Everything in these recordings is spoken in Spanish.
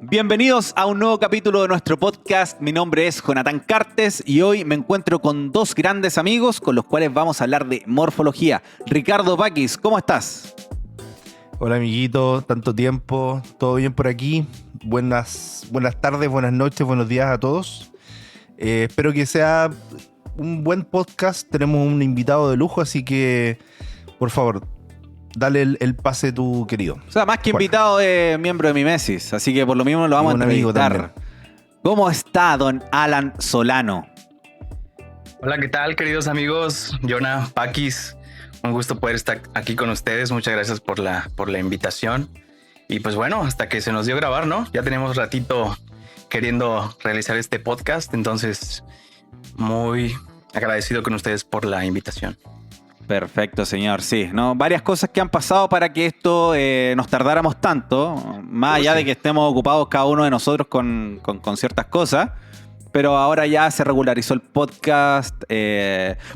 Bienvenidos a un nuevo capítulo de nuestro podcast. Mi nombre es Jonathan Cartes y hoy me encuentro con dos grandes amigos con los cuales vamos a hablar de morfología. Ricardo Paquis, ¿cómo estás? Hola amiguito, tanto tiempo, ¿todo bien por aquí? Buenas tardes, buenas noches, buenos días a todos. Espero que sea un buen podcast. Tenemos un invitado de lujo, así que por favor, dale el pase tu querido. O sea, más que invitado es miembro de Mimesis, así que por lo mismo lo vamos a entrevistar. ¿Cómo está don Alan Solano? Hola, ¿qué tal, queridos amigos? Jonah, Paquis, un gusto poder estar aquí con ustedes. Muchas gracias por la invitación. Y pues bueno, hasta que se nos dio grabar, ¿no? Ya tenemos ratito queriendo realizar este podcast, entonces muy agradecido con ustedes por la invitación. Perfecto, señor. Sí, ¿no? Varias cosas que han pasado para que esto nos tardáramos tanto, más allá de que estemos ocupados cada uno de nosotros con ciertas cosas. Pero ahora ya se regularizó el podcast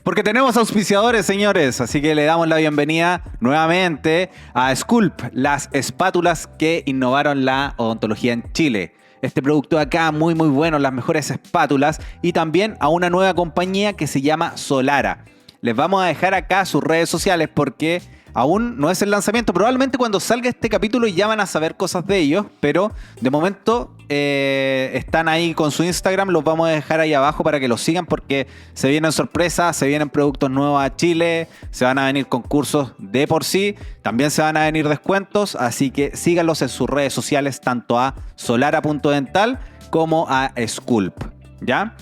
porque tenemos auspiciadores, señores. Así que le damos la bienvenida nuevamente a Sculpt, las espátulas que innovaron la odontología en Chile. Este producto de acá, muy muy bueno, las mejores espátulas. Y también a una nueva compañía que se llama Solara. Les vamos a dejar acá sus redes sociales porque aún no es el lanzamiento. Probablemente cuando salga este capítulo ya van a saber cosas de ellos, pero de momento están ahí con su Instagram. Los vamos a dejar ahí abajo para que los sigan porque se vienen sorpresas, se vienen productos nuevos a Chile, se van a venir concursos de por sí, también se van a venir descuentos, así que síganlos en sus redes sociales, tanto a solara.dental como a Sculpt, ¿ya?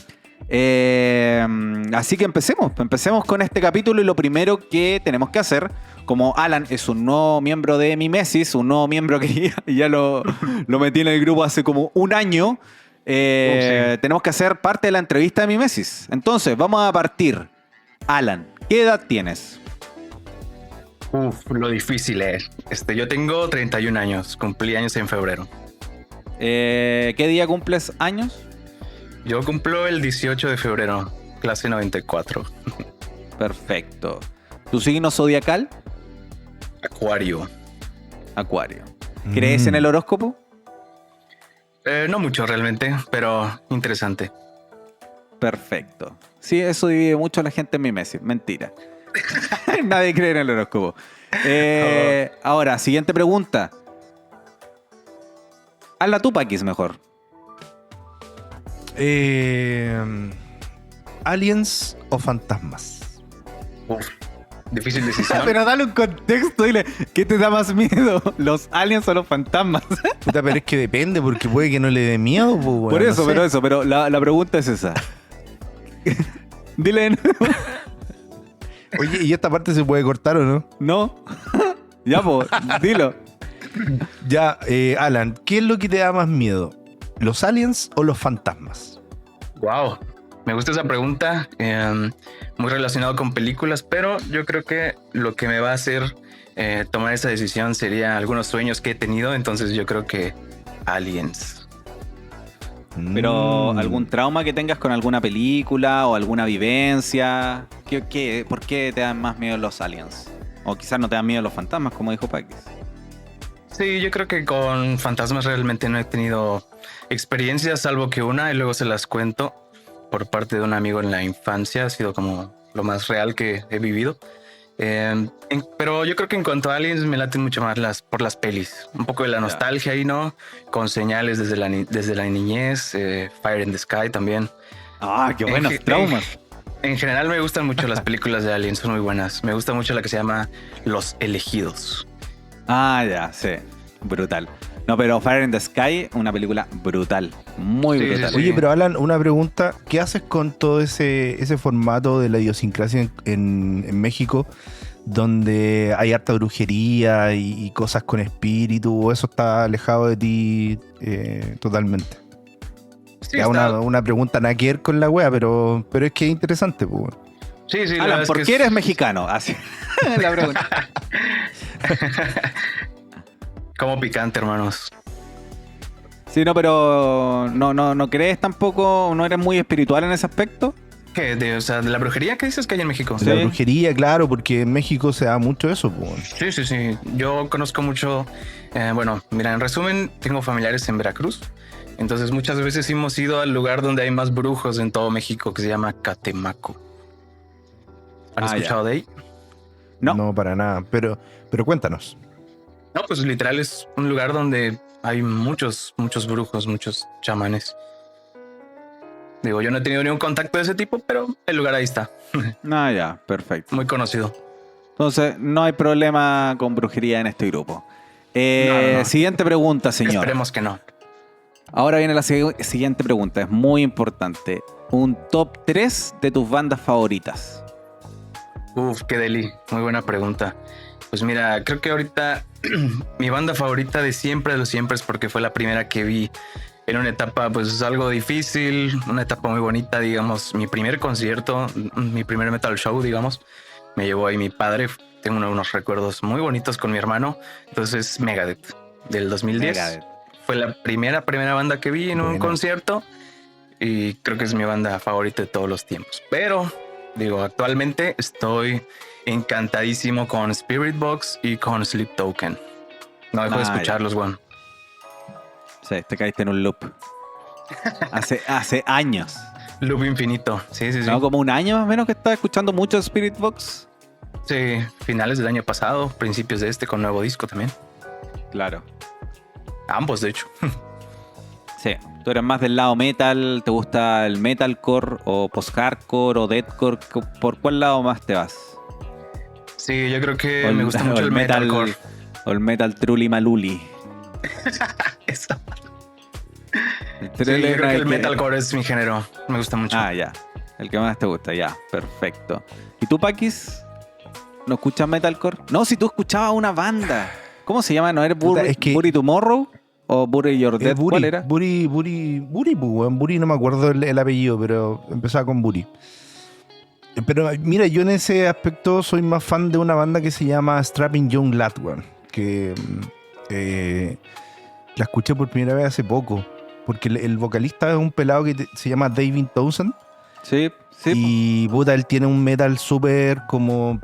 Así que empecemos con este capítulo y lo primero que tenemos que hacer, como Alan es un nuevo miembro de Mimesis, un nuevo miembro que ya lo metí en el grupo hace como un año, tenemos que hacer parte de la entrevista de Mimesis. Entonces, vamos a partir. Alan, ¿qué edad tienes? Lo difícil es. Yo tengo 31 años, cumplí años en febrero. ¿Qué día cumples años? Yo cumplo el 18 de febrero, clase 94. Perfecto. ¿Tu signo zodiacal? Acuario. Acuario. ¿Crees en el horóscopo? No mucho realmente, pero interesante. Perfecto. Sí, eso divide mucho a la gente en Mimesis. Mentira. Nadie cree en el horóscopo. Ahora, siguiente pregunta. Hazla tú, Paquis, mejor. ¿Aliens o fantasmas? Difícil decisión. Pero dale un contexto, dile, ¿qué te da más miedo? ¿Los aliens o los fantasmas? Puta, pero es que depende, porque puede que no le dé miedo. Pues, bueno, por eso, no sé. pero la pregunta es esa. Dile. Oye, ¿y esta parte se puede cortar o no? No. Ya, pues, dilo. Ya, Alan, ¿qué es lo que te da más miedo? ¿Los aliens o los fantasmas? Wow, me gusta esa pregunta, muy relacionado con películas, pero yo creo que lo que me va a hacer tomar esa decisión sería algunos sueños que he tenido, entonces yo creo que aliens. Pero algún trauma que tengas con alguna película o alguna vivencia, ¿por qué te dan más miedo los aliens? O quizás no te dan miedo los fantasmas, como dijo Paquis. Sí, yo creo que con fantasmas realmente no he tenido experiencias, salvo que una, y luego se las cuento por parte de un amigo en la infancia. Ha sido como lo más real que he vivido. Pero yo creo que en cuanto a aliens me laten mucho más por las pelis. Un poco de la nostalgia ahí, ¿no? Con señales desde la niñez, Fire in the Sky también. Ah, qué buenos traumas. En general me gustan mucho las películas de aliens, son muy buenas. Me gusta mucho la que se llama Los Elegidos. Ah, ya, sí. Brutal. No, pero Fire in the Sky, una película brutal. Muy brutal. Sí. Oye, pero Alan, una pregunta. ¿Qué haces con todo ese formato de la idiosincrasia en México? Donde hay harta brujería y cosas con espíritu. ¿O eso está alejado de ti totalmente? Sí, es una pregunta nada que ver con la wea, pero es que es interesante, pues. Sí, Alan, ¿por qué eres mexicano? Así la pregunta. Como picante, hermanos. Sí, no, pero no crees tampoco, no eres muy espiritual en ese aspecto. ¿Qué? O sea, de la brujería que dices que hay en México. La Sí. brujería, claro, porque en México se da mucho eso, pues. Sí, sí, sí. Yo conozco mucho. Bueno, mira, en resumen, tengo familiares en Veracruz. Entonces, muchas veces hemos ido al lugar donde hay más brujos en todo México, que se llama Catemaco. ¿Han Ah, escuchado de ahí? No. No, para nada. Pero cuéntanos. No, pues literal es un lugar donde hay muchos brujos, muchos chamanes. Digo, yo no he tenido ningún contacto de ese tipo, pero el lugar ahí está. Ah, ya, perfecto. Muy conocido. Entonces, no hay problema con brujería en este grupo. No. Siguiente pregunta, señor. Esperemos que no. Ahora viene la siguiente pregunta, es muy importante. Un top 3 de tus bandas favoritas. Uf, qué deli. Muy buena pregunta. Pues mira, creo que ahorita mi banda favorita de los siempre es porque fue la primera que vi en una etapa pues algo difícil, una etapa muy bonita, digamos, mi primer concierto, mi primer metal show, digamos, me llevó ahí mi padre. Tengo unos recuerdos muy bonitos con mi hermano. Entonces Megadeth del 2010 Megadeth. fue la primera banda que vi en un Buena. concierto y creo que es mi banda favorita de todos los tiempos. Pero digo, actualmente estoy encantadísimo con Spirit Box y con Sleep Token. No dejo de escucharlos, weón. Sí, te caíste en un loop. Hace años. Loop infinito. Sí, sí, sí. ¿No? Como un año más o menos que estás escuchando mucho Spirit Box. Sí, finales del año pasado, principios de este con nuevo disco también. Claro. Ambos, de hecho. Sí. Tú eres más del lado metal, ¿te gusta el metalcore o post-hardcore o deathcore? ¿Por cuál lado más te vas? Sí, yo creo O que me gusta mucho el metalcore. O el metal truli maluli. Eso. El Sí, truli yo creo que el que- metalcore es mi género. Me gusta mucho. Ah, ya. El que más te gusta, ya. Perfecto. ¿Y tú, Paquis? ¿No escuchas metalcore? No, si tú escuchabas una banda. ¿Cómo se llama? ¿No era Puta, es que- Bury Tomorrow? ¿O Bury Your Dead? Buri, ¿Cuál era? Buri, pues, weón. Buri, no me acuerdo el apellido, pero empezaba con Buri. Pero mira, yo en ese aspecto soy más fan de una banda que se llama Strapping Young Lad, weón. Que la escuché por primera vez hace poco. Porque el vocalista es un pelado que se llama David Townsend. Sí, sí. Y puta, él tiene un metal súper como.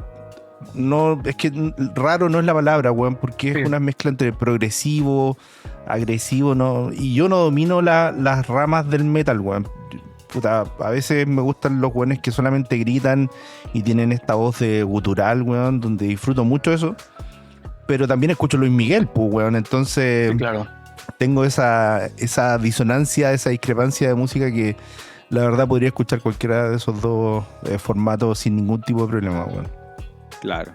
No, es que raro no es la palabra, weón, porque Sí. es una mezcla entre progresivo, agresivo, ¿no? Y yo no domino las ramas del metal, weón. Puta, a veces me gustan los weones que solamente gritan y tienen esta voz de gutural, weón, donde disfruto mucho eso. Pero también escucho Luis Miguel, pues, weón. Entonces Sí, claro. tengo esa disonancia, esa discrepancia de música que la verdad podría escuchar cualquiera de esos dos formatos sin ningún tipo de problema, weón. Claro.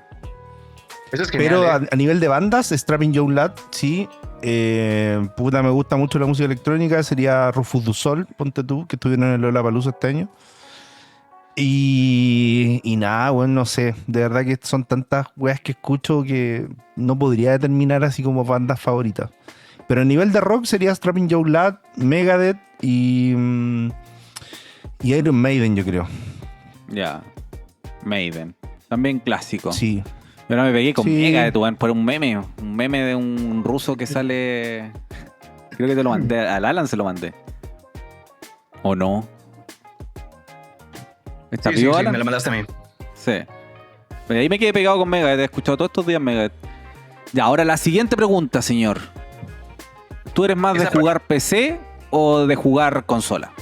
Eso es genial. Pero ¿eh? a nivel de bandas, Strapping Young Lad, sí. Puta, me gusta mucho la música electrónica. Sería Rufus du Sol, ponte tú, que estuvieron en el Lollapalooza este año. Y nada, bueno, no sé. De verdad que son tantas weas que escucho que no podría determinar así como bandas favoritas. Pero a nivel de rock sería Strapping Young Lad, Megadeth y Iron Maiden, yo creo. Ya. Maiden. También clásico. Sí. Yo no me pegué con Sí. Megadeth, weón, por un meme. Un meme de un ruso que sale. Creo que te lo mandé. Al Alan se lo mandé. ¿O no? ¿Está Sí, sí, vivo, sí, Alan? me lo mandaste a mí. Sí. Pero ahí me quedé pegado con Megadeth. He escuchado todos estos días Megadeth. Ya, ahora la siguiente pregunta, señor. ¿Tú eres más de Esa jugar PC o de jugar consola?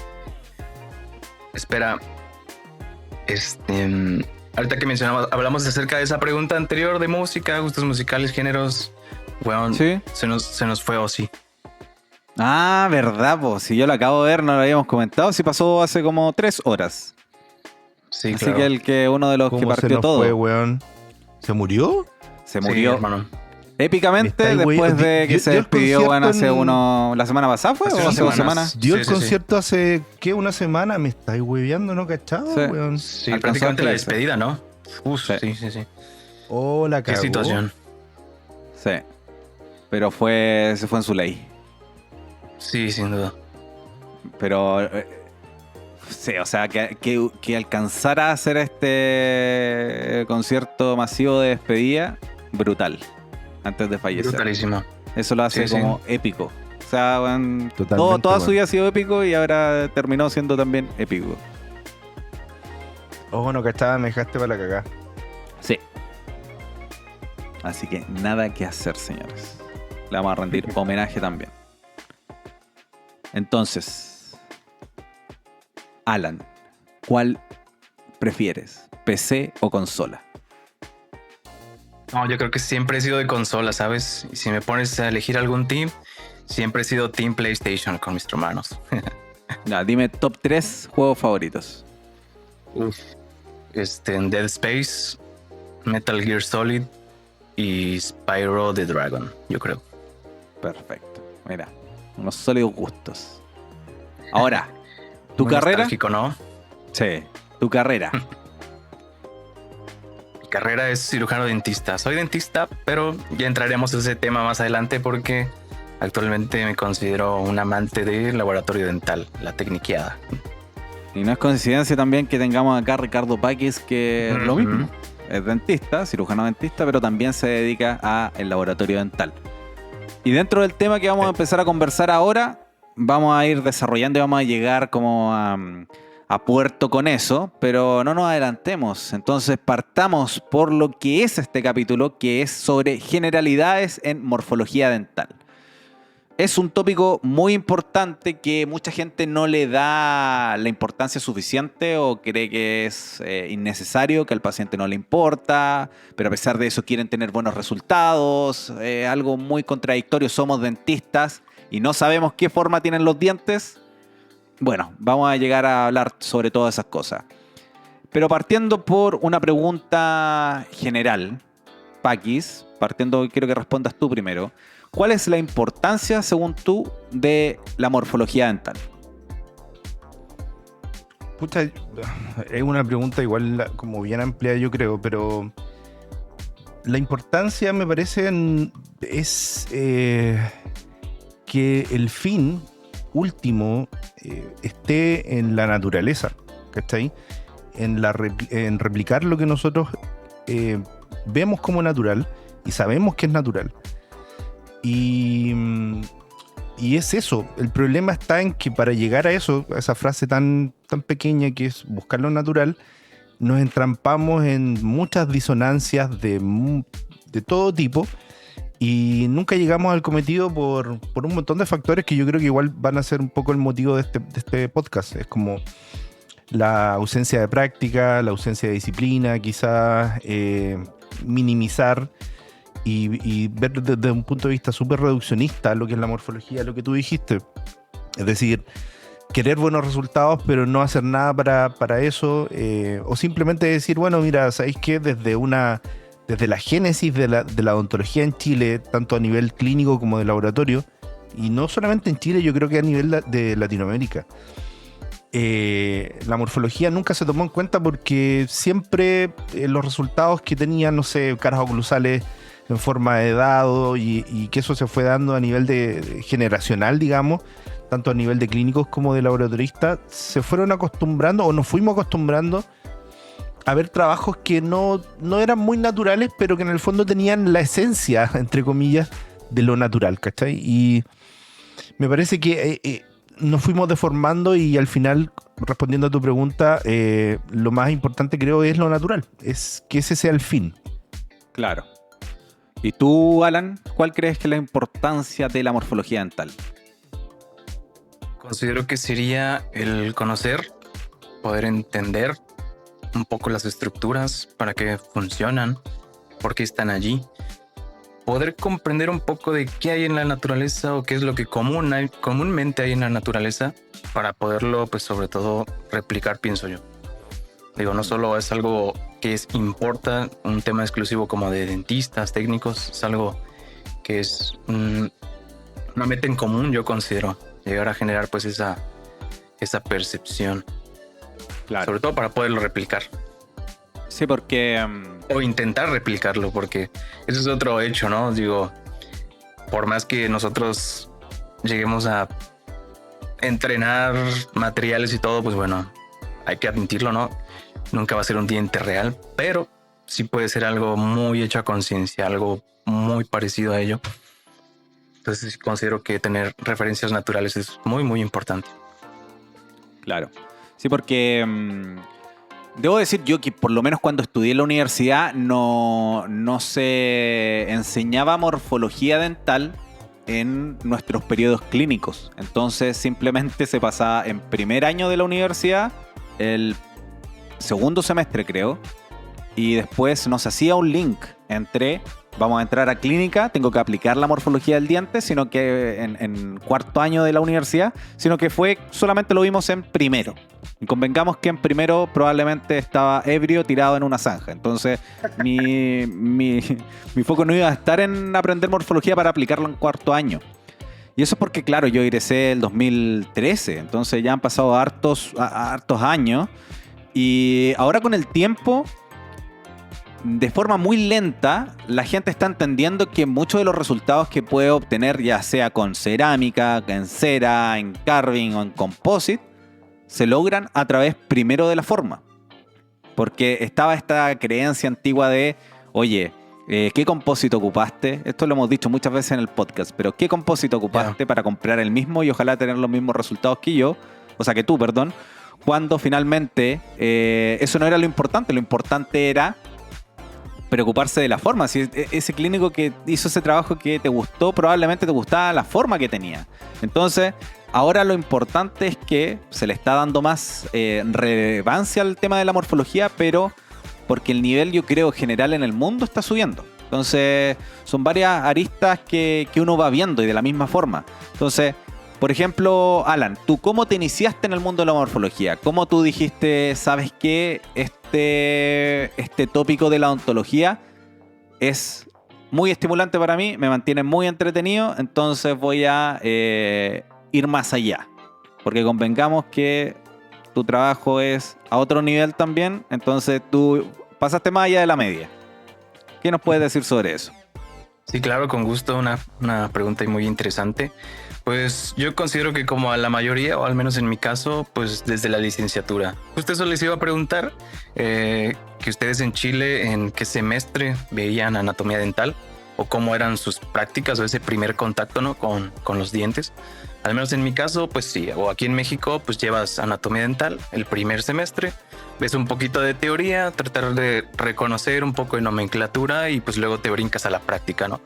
Espera. Ahorita que mencionamos, hablamos acerca de esa pregunta anterior de música, gustos musicales, géneros. Weón, Sí. se nos fue Ozzy. Ah, verdad, pues. Si yo lo acabo de ver, no lo habíamos comentado. Si pasó hace como 3 horas. Sí, Así claro. que uno de los que ¿Cómo se partió nos todo fue, weón? ¿Se murió? se Sí, murió hermano. épicamente Me estáis, güey, después de que dio- se dio el despidió, bueno, hace concierto la semana pasada fue Hace o unas hace 2 semanas. semanas. Dio Sí, el sí, sí. concierto hace, ¿qué? ¿Una semana? Me estáis hueveando, ¿no cachado, Sí. weón? Sí, Alcanzó prácticamente la a irse. despedida, ¿no? Sí. Sí, sí, sí. Oh, la Qué cagó. situación. Sí. Pero se fue en su ley. Sí, sin duda. Pero sí, o sea, que alcanzara a hacer este concierto masivo de despedida, brutal. Antes de fallecer. Brutalísimo. Eso lo hace Sí, sí. como épico. O sea, weón, Totalmente, toda su weón. vida ha sido épico y ahora terminó siendo también épico. Oh, no cachaba, me dejaste para la cagada. Sí. Así que nada que hacer, señores. Le vamos a rendir homenaje también. Entonces, Alan, ¿cuál prefieres? ¿PC o consola? No, yo creo que siempre he sido de consola, ¿sabes? Y si me pones a elegir algún team, siempre he sido Team PlayStation con mis hermanos. Ya, dime top 3 juegos favoritos. Uf. Dead Space, Metal Gear Solid y Spyro the Dragon, yo creo. Perfecto. Mira, unos sólidos gustos. Ahora, ¿tu Muy carrera? nostálgico, ¿no? Sí, tu carrera. Mi carrera es cirujano dentista. Soy dentista, pero ya entraremos a ese tema más adelante porque actualmente me considero un amante del laboratorio dental, la tecniqueada. Y no es coincidencia también que tengamos acá a Ricardo Paquis, que es lo mismo. Es dentista, cirujano dentista, pero también se dedica al laboratorio dental. Y dentro del tema que vamos a empezar a conversar ahora, vamos a ir desarrollando y vamos a llegar como a puerto con eso, pero no nos adelantemos. Entonces partamos por lo que es este capítulo, que es sobre generalidades en morfología dental. Es un tópico muy importante que mucha gente no le da la importancia suficiente o cree que es innecesario, que al paciente no le importa, pero a pesar de eso quieren tener buenos resultados. Algo muy contradictorio, somos dentistas y no sabemos qué forma tienen los dientes. Bueno, vamos a llegar a hablar sobre todas esas cosas. Pero partiendo por una pregunta general, Paquis, quiero que respondas tú primero. ¿Cuál es la importancia, según tú, de la morfología dental? Pucha, es una pregunta igual como bien amplia, yo creo, pero la importancia me parece es que el fin último esté en la naturaleza, ¿cachai? En replicar lo que nosotros vemos como natural y sabemos que es natural. Y es eso, el problema está en que para llegar a eso, a esa frase tan pequeña que es buscar lo natural, nos entrampamos en muchas disonancias de todo tipo y nunca llegamos al cometido por un montón de factores que yo creo que igual van a ser un poco el motivo de este podcast. Es como la ausencia de práctica, la ausencia de disciplina, quizás minimizar y ver desde un punto de vista súper reduccionista lo que es la morfología, lo que tú dijiste. Es decir, querer buenos resultados, pero no hacer nada para eso, o simplemente decir, bueno, mira, ¿sabéis qué? Desde la génesis de la odontología en Chile, tanto a nivel clínico como de laboratorio, y no solamente en Chile, yo creo que a nivel de Latinoamérica, la morfología nunca se tomó en cuenta porque siempre los resultados que tenían, no sé, caras oclusales en forma de dado y que eso se fue dando a nivel de generacional, digamos, tanto a nivel de clínicos como de laboratoristas, se fueron acostumbrando o nos fuimos acostumbrando a ver trabajos que no eran muy naturales, pero que en el fondo tenían la esencia, entre comillas, de lo natural, ¿cachai? Y me parece que nos fuimos deformando y al final, respondiendo a tu pregunta, lo más importante creo es lo natural, es que ese sea el fin. Claro. ¿Y tú, Alan, cuál crees que es la importancia de la morfología dental? Considero que sería el conocer, poder entender un poco las estructuras, para qué funcionan, por qué están allí, poder comprender un poco de qué hay en la naturaleza o qué es lo que comúnmente hay en la naturaleza para poderlo, pues sobre todo, replicar, pienso yo. Digo, no solo es algo que importa, un tema exclusivo como de dentistas, técnicos, es algo que es una meta en común, yo considero, llegar a generar pues esa percepción. Claro. Sobre todo para poderlo replicar. Sí, porque... O intentar replicarlo, porque eso es otro hecho, ¿no? Digo, por más que nosotros lleguemos a entrenar materiales y todo, pues bueno, hay que admitirlo, ¿no? Nunca va a ser un diente real, pero sí puede ser algo muy hecho a conciencia, algo muy parecido a ello. Entonces considero que tener referencias naturales es muy, muy importante. Claro. Sí, porque Debo decir yo que por lo menos cuando estudié en la universidad no se enseñaba morfología dental en nuestros periodos clínicos. Entonces simplemente se pasaba en primer año de la universidad, el segundo semestre creo, y después nos hacía un link entre vamos a entrar a clínica, tengo que aplicar la morfología del diente, sino que en cuarto año de la universidad, sino que solamente lo vimos en primero. Y convengamos que en primero probablemente estaba ebrio tirado en una zanja. Entonces mi foco no iba a estar en aprender morfología para aplicarlo en cuarto año. Y eso es porque, claro, yo egresé el 2013, entonces ya han pasado hartos años. Y ahora con el tiempo, de forma muy lenta, la gente está entendiendo que muchos de los resultados que puede obtener, ya sea con cerámica, en cera, en carving o en composite, se logran a través primero de la forma. Porque estaba esta creencia antigua de, oye, ¿qué compósito ocupaste? Esto lo hemos dicho muchas veces en el podcast, pero ¿qué compósito ocupaste para comprar el mismo y ojalá tener los mismos resultados que tú, perdón, cuando finalmente eso no era lo importante era preocuparse de la forma. Si ese clínico que hizo ese trabajo que te gustó, probablemente te gustaba la forma que tenía. Entonces, ahora lo importante es que se le está dando más relevancia al tema de la morfología, pero porque el nivel, yo creo, general en el mundo está subiendo. Entonces, son varias aristas que uno va viendo y de la misma forma. Entonces, por ejemplo, Alan, ¿tú cómo te iniciaste en el mundo de la morfología? ¿Cómo tú dijiste, sabes qué, este tópico de la odontología es muy estimulante para mí, me mantiene muy entretenido, entonces voy a ir más allá? Porque convengamos que tu trabajo es a otro nivel también, entonces tú pasaste más allá de la media. ¿Qué nos puedes decir sobre eso? Sí, claro, con gusto. Una pregunta muy interesante. Pues yo considero que como a la mayoría, o al menos en mi caso, pues desde la licenciatura. Justo eso les iba a preguntar, que ustedes en Chile, ¿en qué semestre veían anatomía dental? O cómo eran sus prácticas o ese primer contacto, ¿no? con los dientes. Al menos en mi caso, pues sí. O aquí en México, pues llevas anatomía dental el primer semestre. Ves un poquito de teoría, tratar de reconocer un poco de nomenclatura y pues luego te brincas a la práctica, ¿no?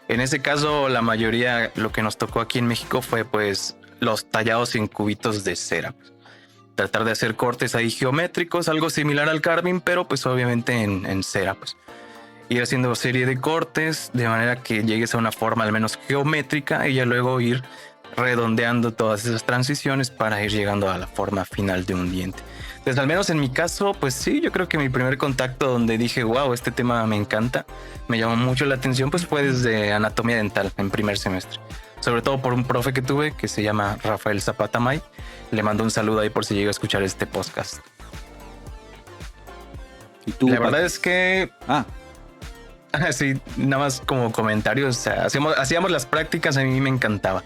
En ese caso, la mayoría, lo que nos tocó aquí en México fue pues los tallados en cubitos de cera. Tratar de hacer cortes ahí geométricos, algo similar al carving, pero pues obviamente en cera, pues. Ir haciendo serie de cortes de manera que llegues a una forma al menos geométrica y ya luego ir redondeando todas esas transiciones para ir llegando a la forma final de un diente. Entonces, al menos en mi caso, pues sí, yo creo que mi primer contacto donde dije, wow, este tema me encanta, me llamó mucho la atención, pues fue desde anatomía dental en primer semestre. Sobre todo por un profe que tuve que se llama Rafael Zapata May. Le mando un saludo ahí por si llega a escuchar este podcast. ¿Y tú, la verdad es que... Ah, sí, nada más como comentarios. O sea, hacíamos las prácticas, a mí me encantaba.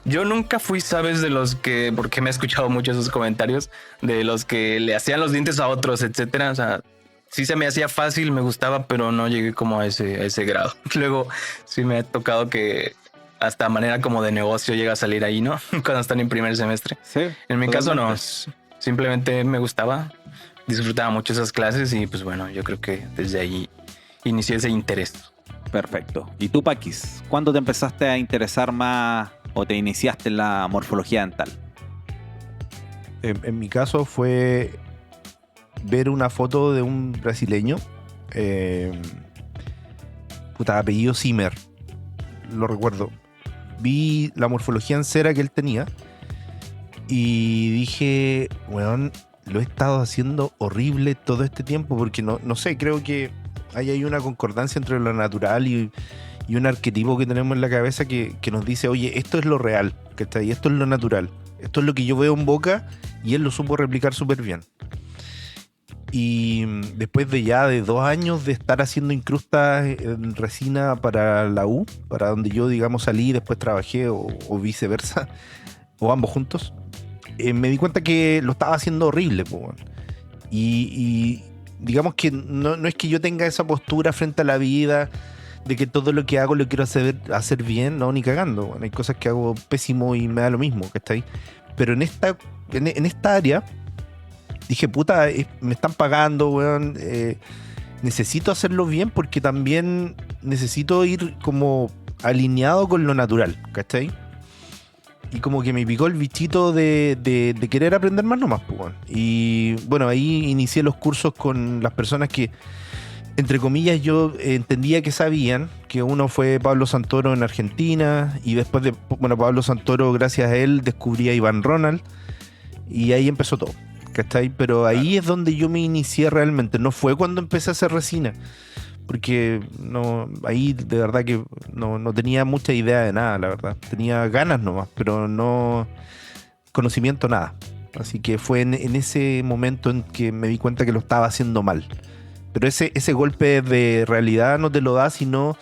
Yo nunca fui, ¿sabes? De los que, porque me he escuchado mucho esos comentarios, de los que le hacían los dientes a otros, etcétera. O sea, sí se me hacía fácil, me gustaba, pero no llegué como a ese grado. Luego sí me ha tocado que hasta manera como de negocio llega a salir ahí, ¿no? Cuando están en primer semestre. sí. En mi caso no, totalmente. simplemente me gustaba, disfrutaba mucho esas clases y pues bueno, yo creo que desde ahí inicié ese interés. Perfecto. ¿Y tú, Paquis? ¿Cuándo te empezaste a interesar más o te iniciaste en la morfología dental? En mi caso fue ver una foto de un brasileño, apellido Zimmer, lo recuerdo. Vi la morfología en cera que él tenía y dije, weón, lo he estado haciendo horrible todo este tiempo porque no sé, creo que hay una concordancia entre lo natural y un arquetipo que tenemos en la cabeza que nos dice, oye, esto es lo real, ¿cachai? Esto es lo natural, esto es lo que yo veo en boca, y él lo supo replicar súper bien. Y después de 2 años de estar haciendo incrustas en resina para la U, para donde yo, digamos, salí y después trabajé, o viceversa, o ambos juntos, me di cuenta que lo estaba haciendo horrible, po. Y digamos que no es que yo tenga esa postura frente a la vida de que todo lo que hago lo quiero hacer bien, no, ni cagando. Bueno, hay cosas que hago pésimo y me da lo mismo, ¿cachai? Pero en esta área dije, puta, me están pagando, weón. Necesito hacerlo bien porque también necesito ir como alineado con lo natural, ¿cachai? Y como que me picó el bichito de querer aprender más nomás, pues, weón. Y bueno, ahí inicié los cursos con las personas que, entre comillas, yo entendía que sabían, que uno fue Pablo Santoro en Argentina, y después de, bueno, Pablo Santoro, gracias a él, descubrí a Iván Ronald, y ahí empezó todo, ¿cachai? Pero ahí es donde yo me inicié realmente, no fue cuando empecé a hacer resina, porque no, ahí de verdad que no tenía mucha idea de nada, la verdad. Tenía ganas nomás, pero no conocimiento nada. Así que fue en ese momento en que me di cuenta que lo estaba haciendo mal. Pero ese golpe de realidad no te lo da, sino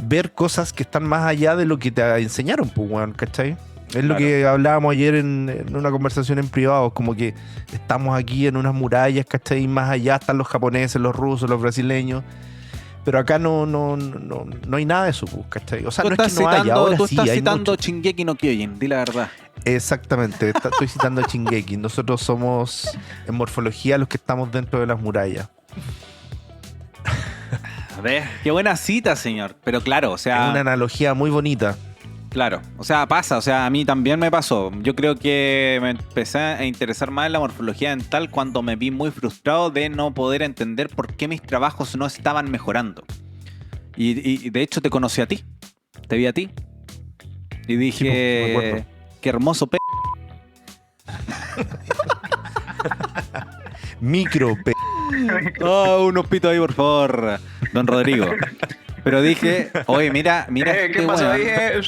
ver cosas que están más allá de lo que te enseñaron, pues, weón, ¿cachai? Es lo que hablábamos ayer en una conversación en privado, como que estamos aquí en unas murallas, ¿cachai? Más allá están los japoneses, los rusos, los brasileños. Pero acá no hay nada de eso, pues, ¿cachai? O sea, no es que no haya, ahora tú sí estás hay citando mucho. Shingeki no Kyojin, di la verdad. Exactamente, estoy citando a Shingeki. Nosotros somos en morfología los que estamos dentro de las murallas. A ver, qué buena cita, señor. Pero claro, o Es sea, una analogía muy bonita. claro, o sea, pasa, o sea, a mí también me pasó. Yo creo que me empecé a interesar más en la morfología dental cuando me vi muy frustrado de no poder entender por qué mis trabajos no estaban mejorando. Y de hecho te conocí a ti, te vi a ti. Y Sí, pues, me acuerdo. dije, qué hermoso Micro, Oh, unos pitos ahí, por favor, don Rodrigo. Pero dije, oye, mira ¿Qué este pasó weón. ahí?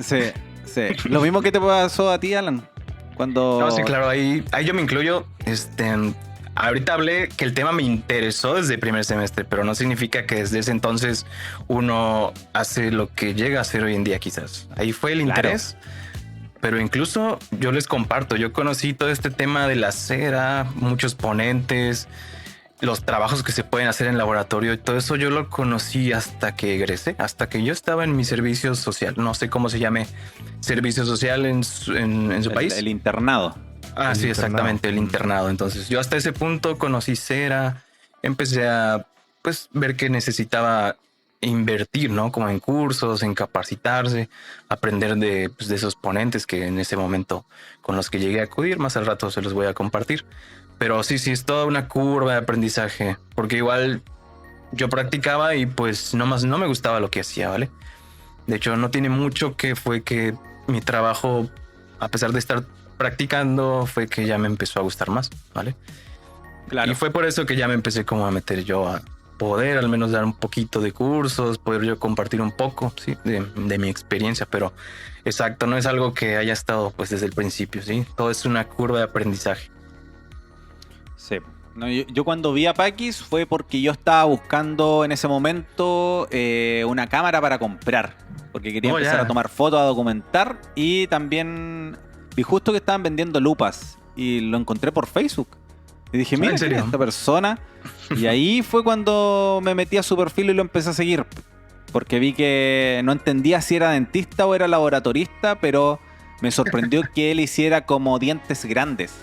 Sí. Lo mismo que te pasó a ti, Alan. Cuando. No, sí, claro, ahí yo me incluyo. Ahorita hablé que el tema me interesó desde el primer semestre, pero no significa que desde ese entonces uno hace lo que llega a hacer hoy en día, quizás. Ahí fue el interés. Pero incluso yo les comparto, yo conocí todo este tema de la cera, muchos ponentes, los trabajos que se pueden hacer en laboratorio y todo eso yo lo conocí hasta que egresé, hasta que yo estaba en mi servicio social. No sé cómo se llame servicio social en su país. El internado. Ah, El sí, internado. exactamente, el internado. Entonces yo hasta ese punto conocí cera, empecé a pues ver que necesitaba invertir, ¿no? Como en cursos, en capacitarse, aprender de esos ponentes que en ese momento con los que llegué a acudir, más al rato se los voy a compartir. Pero sí, es toda una curva de aprendizaje, porque igual yo practicaba y pues no me gustaba lo que hacía, ¿vale? De hecho, no tiene mucho que fue que mi trabajo, a pesar de estar practicando, fue que ya me empezó a gustar más, ¿vale? Claro. Y fue por eso que ya me empecé como a meter yo a poder al menos dar un poquito de cursos, poder yo compartir un poco, sí, de mi experiencia, pero exacto, no es algo que haya estado pues desde el principio, sí, todo es una curva de aprendizaje. Sí. No, yo cuando vi a Pakis fue porque yo estaba buscando en ese momento una cámara para comprar. Porque quería empezar a tomar fotos, a documentar. Y también vi justo que estaban vendiendo lupas. Y lo encontré por Facebook. Y dije, mira, ¿quién es esta persona? Y ahí fue cuando me metí a su perfil y lo empecé a seguir. Porque vi que no entendía si era dentista o era laboratorista, pero me sorprendió que él hiciera como dientes grandes.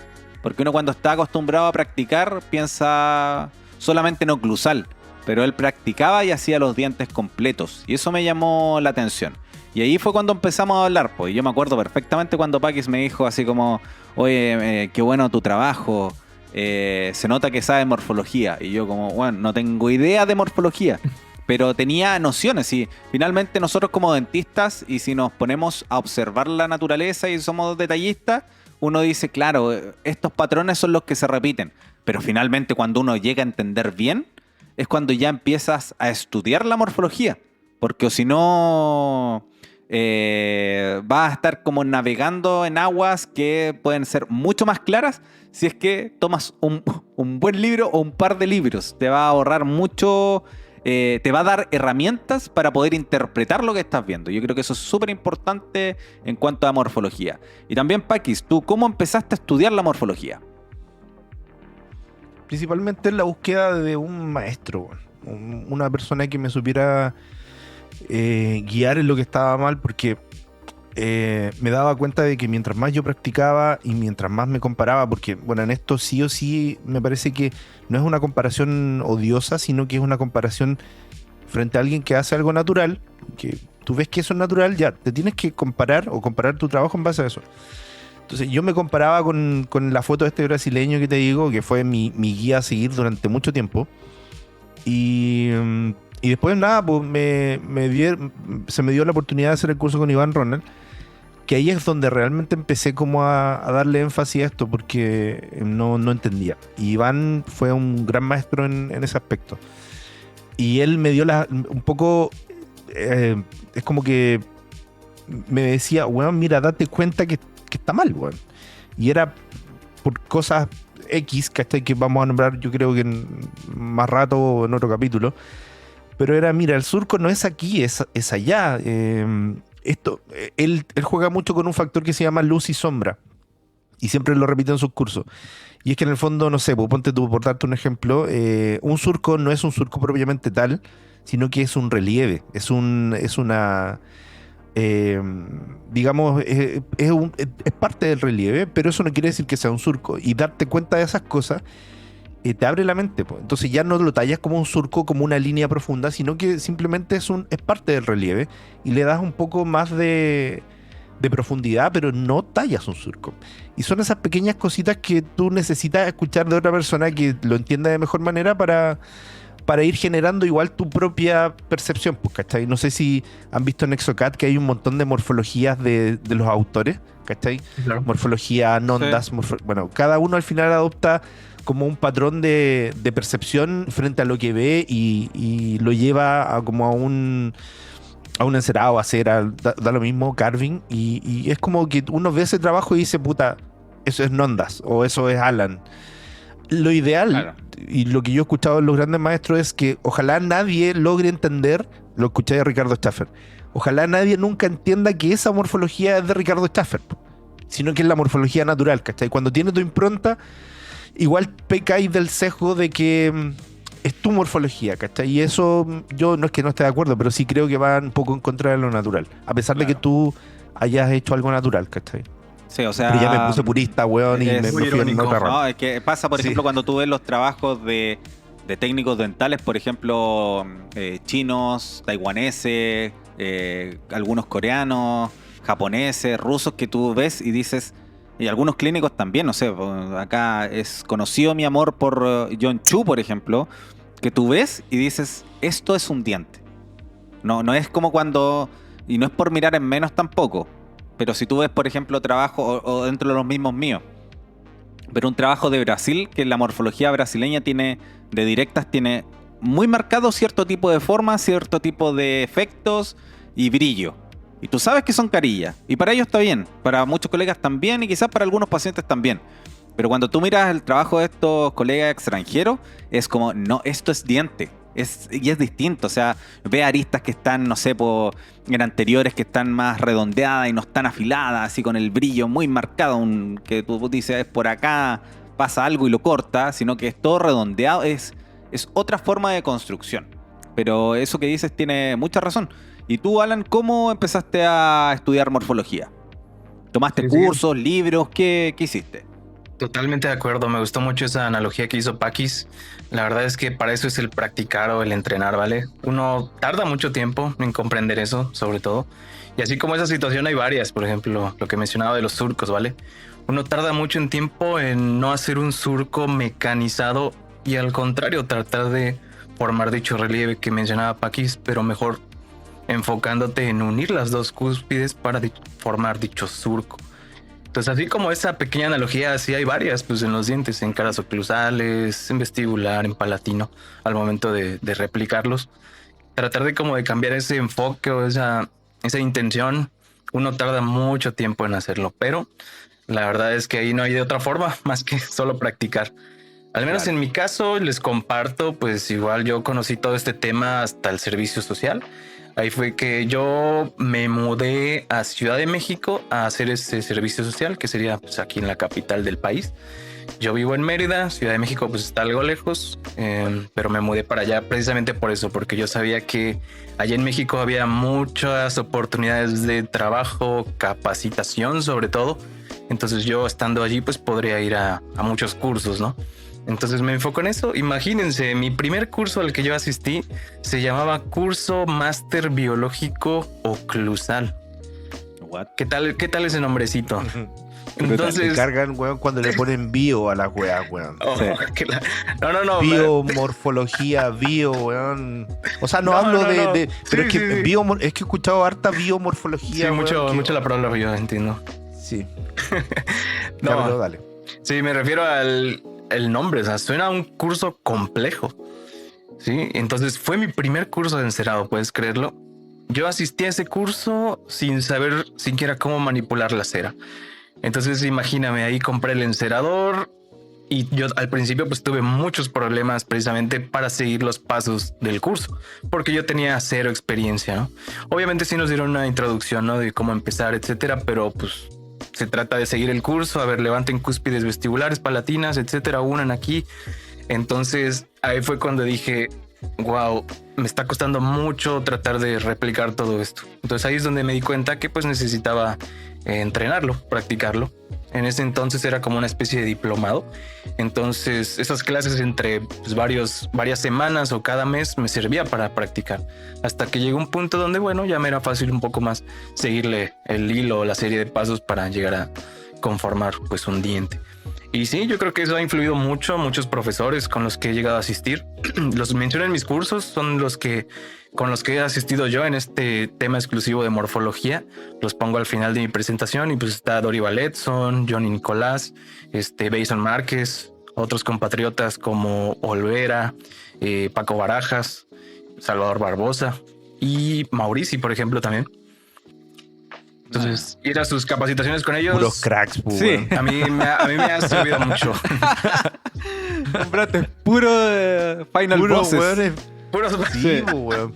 Porque uno cuando está acostumbrado a practicar piensa solamente en oclusal, pero él practicaba y hacía los dientes completos. Y eso me llamó la atención. Y ahí fue cuando empezamos a hablar, pues. Y yo me acuerdo perfectamente cuando Pakis me dijo así como, oye, qué bueno tu trabajo, se nota que sabes morfología. Y yo como, bueno, no tengo idea de morfología, pero tenía nociones. Y finalmente nosotros como dentistas, y si nos ponemos a observar la naturaleza y somos detallistas, uno dice, claro, estos patrones son los que se repiten. Pero finalmente cuando uno llega a entender bien, es cuando ya empiezas a estudiar la morfología. Porque si no, vas a estar como navegando en aguas que pueden ser mucho más claras si es que tomas un buen libro o un par de libros. Te va a ahorrar mucho, te va a dar herramientas para poder interpretar lo que estás viendo. Yo creo que eso es súper importante en cuanto a morfología. Y también, Pakis, ¿tú cómo empezaste a estudiar la morfología? Principalmente en la búsqueda de un maestro, una persona que me supiera guiar en lo que estaba mal, porque me daba cuenta de que mientras más yo practicaba y mientras más me comparaba, porque bueno, en esto sí o sí me parece que no es una comparación odiosa, sino que es una comparación frente a alguien que hace algo natural, que tú ves que eso es natural, ya te tienes que comparar o comparar tu trabajo en base a eso. Entonces yo me comparaba con la foto de este brasileño que te digo, que fue mi guía a seguir durante mucho tiempo. Y después nada, pues se me dio la oportunidad de hacer el curso con Iván Ronald, que ahí es donde realmente empecé como a darle énfasis a esto, porque no entendía. Y Iván fue un gran maestro en ese aspecto. Y él me dio un poco, es como que me decía, weón, mira, date cuenta que está mal, weón. Y era por cosas X, ¿cachai? Que vamos a nombrar yo creo que en más rato o en otro capítulo. Pero era, mira, el surco no es aquí, es allá. Él juega mucho con un factor que se llama luz y sombra. Y siempre lo repite en sus cursos. Y es que en el fondo, no sé, pues, ponte tú, por darte un ejemplo, un surco no es un surco propiamente tal, sino que es un relieve. Es una... digamos, es parte del relieve, pero eso no quiere decir que sea un surco. Y darte cuenta de esas cosas te abre la mente, pues. Entonces ya no lo tallas como un surco, como una línea profunda, sino que simplemente es parte del relieve y le das un poco más de profundidad, pero no tallas un surco. Y son esas pequeñas cositas que tú necesitas escuchar de otra persona que lo entienda de mejor manera para ir generando igual tu propia percepción, pues, ¿cachai? No sé si han visto en Exocat que hay un montón de morfologías de los autores, ¿cachai? Claro. Morfología, nondas, Sí. bueno, cada uno al final adopta como un patrón de percepción frente a lo que ve y lo lleva a como a un encerado, a cera, da lo mismo, carving, y es como que uno ve ese trabajo y dice, puta, eso es Nondas o eso es Alan. Lo ideal, Claro. y lo que yo he escuchado de los grandes maestros es que ojalá nadie logre entender, lo escuché de Ricardo Schaffer, ojalá nadie nunca entienda que esa morfología es de Ricardo Schaffer, sino que es la morfología natural, ¿cachai? Cuando tiene tu impronta, igual pecáis del sesgo de que es tu morfología, ¿cachai? Y eso yo no es que no esté de acuerdo, pero sí creo que va un poco en contra de lo natural, a pesar de que Claro. tú hayas hecho algo natural, ¿cachai? Sí, o Pero ya me sea, puse purista, weón, y es me muy fui en irónico, otra rama. no, es que pasa, por Sí. ejemplo, cuando tú ves los trabajos de técnicos dentales, por ejemplo, chinos, taiwaneses, algunos coreanos, japoneses, rusos, que tú ves y dices, y algunos clínicos también, no sé, acá es conocido mi amor por John Chu, por ejemplo, que tú ves y dices, esto es un diente. No es como cuando, y no es por mirar en menos tampoco, pero si tú ves, por ejemplo, trabajo o dentro de los mismos míos, pero un trabajo de Brasil, que la morfología brasileña tiene, de directas, tiene muy marcado cierto tipo de forma, cierto tipo de efectos y brillo. Y tú sabes que son carillas. Y para ellos está bien. Para muchos colegas también y quizás para algunos pacientes también. Pero cuando tú miras el trabajo de estos colegas extranjeros, es como, no, esto es diente. Y es distinto. O sea, ve aristas que están, no sé, en anteriores que están más redondeadas y no están afiladas, así con el brillo muy marcado. Que tú dices, es por acá, pasa algo y lo corta, sino que es todo redondeado. Es otra forma de construcción. Pero eso que dices tiene mucha razón. ¿Y tú, Alan, cómo empezaste a estudiar morfología? ¿Tomaste Sí, sí. cursos, libros? ¿Qué hiciste? Totalmente de acuerdo, me gustó mucho esa analogía que hizo Pakis. La verdad es que para eso es el practicar o el entrenar, ¿vale? Uno tarda mucho tiempo en comprender eso, sobre todo. Y así como esa situación hay varias, por ejemplo, lo que mencionaba de los surcos, ¿vale? Uno tarda mucho en tiempo en no hacer un surco mecanizado y al contrario, tratar de formar dicho relieve que mencionaba Pakis, pero mejor enfocándote en unir las dos cúspides para formar dicho surco. Entonces, así como esa pequeña analogía, así hay varias, pues en los dientes, en caras oclusales, en vestibular, en palatino, al momento de replicarlos. Tratar de como de cambiar ese enfoque o esa intención, uno tarda mucho tiempo en hacerlo, pero la verdad es que ahí no hay de otra forma más que solo practicar. Al menos Claro. en mi caso les comparto, pues igual yo conocí todo este tema hasta el servicio social. Ahí fue que yo me mudé a Ciudad de México a hacer este servicio social, que sería pues, aquí en la capital del país. Yo vivo en Mérida, Ciudad de México pues está algo lejos, pero me mudé para allá precisamente por eso, porque yo sabía que allá en México había muchas oportunidades de trabajo, capacitación sobre todo. Entonces yo estando allí pues podría ir a muchos cursos, ¿no? Entonces me enfoco en eso. Imagínense, mi primer curso al que yo asistí se llamaba Curso Máster Biológico Oclusal. What? ¿Qué tal ese nombrecito? Se Entonces, cargan, weón, cuando le ponen bio a las weas, weón. oh, Sí. no. Biomorfología, weón. O sea, no No, hablo no, no. de pero Sí, es que sí, sí. es que he escuchado harta biomorfología, Sí, weón, que- mucho la palabra yo entiendo. Sí. No. Ya, pero dale. Sí, me refiero al el nombre, o sea, suena a un curso complejo. Sí, entonces fue mi primer curso de encerado, ¿puedes creerlo? Yo asistí a ese curso sin saber siquiera cómo manipular la cera. Entonces imagíname, ahí compré el encerador y yo al principio pues tuve muchos problemas precisamente para seguir los pasos del curso, porque yo tenía cero experiencia, ¿no? Obviamente sí nos dieron una introducción, ¿no? De cómo empezar, etcétera, pero pues se trata de seguir el curso, a ver, levanten cúspides vestibulares, palatinas, etcétera, unan aquí. Entonces ahí fue cuando dije, wow, me está costando mucho tratar de replicar todo esto. Entonces ahí es donde me di cuenta que pues necesitaba entrenarlo, practicarlo. En ese entonces era como una especie de diplomado. Entonces esas clases entre pues, varias semanas o cada mes me servía para practicar. Hasta que llegó un punto donde, bueno, ya me era fácil un poco más seguirle el hilo o la serie de pasos para llegar a conformar pues un diente. Y sí, yo creo que eso ha influido mucho. Muchos profesores con los que he llegado a asistir, los menciono en mis cursos, son los que con los que he asistido yo en este tema exclusivo de morfología. Los pongo al final de mi presentación y pues está Dori Valetson, Johnny Nicolás, Bason Márquez, otros compatriotas como Olvera, Paco Barajas, Salvador Barbosa y Maurici, por ejemplo, también. Entonces, ir a sus capacitaciones con ellos. Puros cracks, pu, Sí. weón. A mí me ha servido mucho. Compraste puro Final Puros Bosses. weones. Puros, Sí, pu, weón.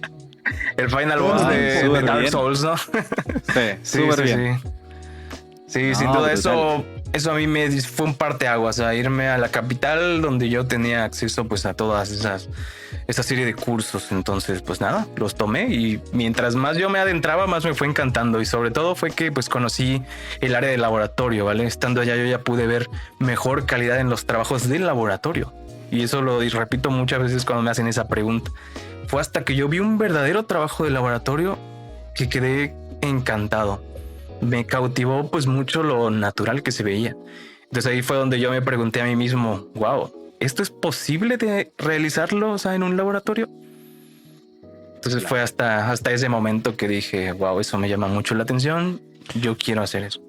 el Final Ah, Boss de súper Dark bien. Souls, ¿no? Sí, súper bien. Sí, No, sin duda brutal. eso a mí me fue un parteaguas, a irme a la capital donde yo tenía acceso pues a todas esa serie de cursos. Entonces pues nada, los tomé y mientras más yo me adentraba más me fue encantando y sobre todo fue que pues conocí el área de laboratorio, ¿vale? Estando allá yo ya pude ver mejor calidad en los trabajos del laboratorio y eso lo repito muchas veces cuando me hacen esa pregunta. Fue hasta que yo vi un verdadero trabajo de laboratorio que quedé encantado. Me cautivó pues mucho lo natural que se veía. Entonces ahí fue donde yo me pregunté a mí mismo, wow, ¿esto es posible de realizarlo, o sea, en un laboratorio? Entonces fue hasta ese momento que dije, wow, eso me llama mucho la atención, yo quiero hacer eso.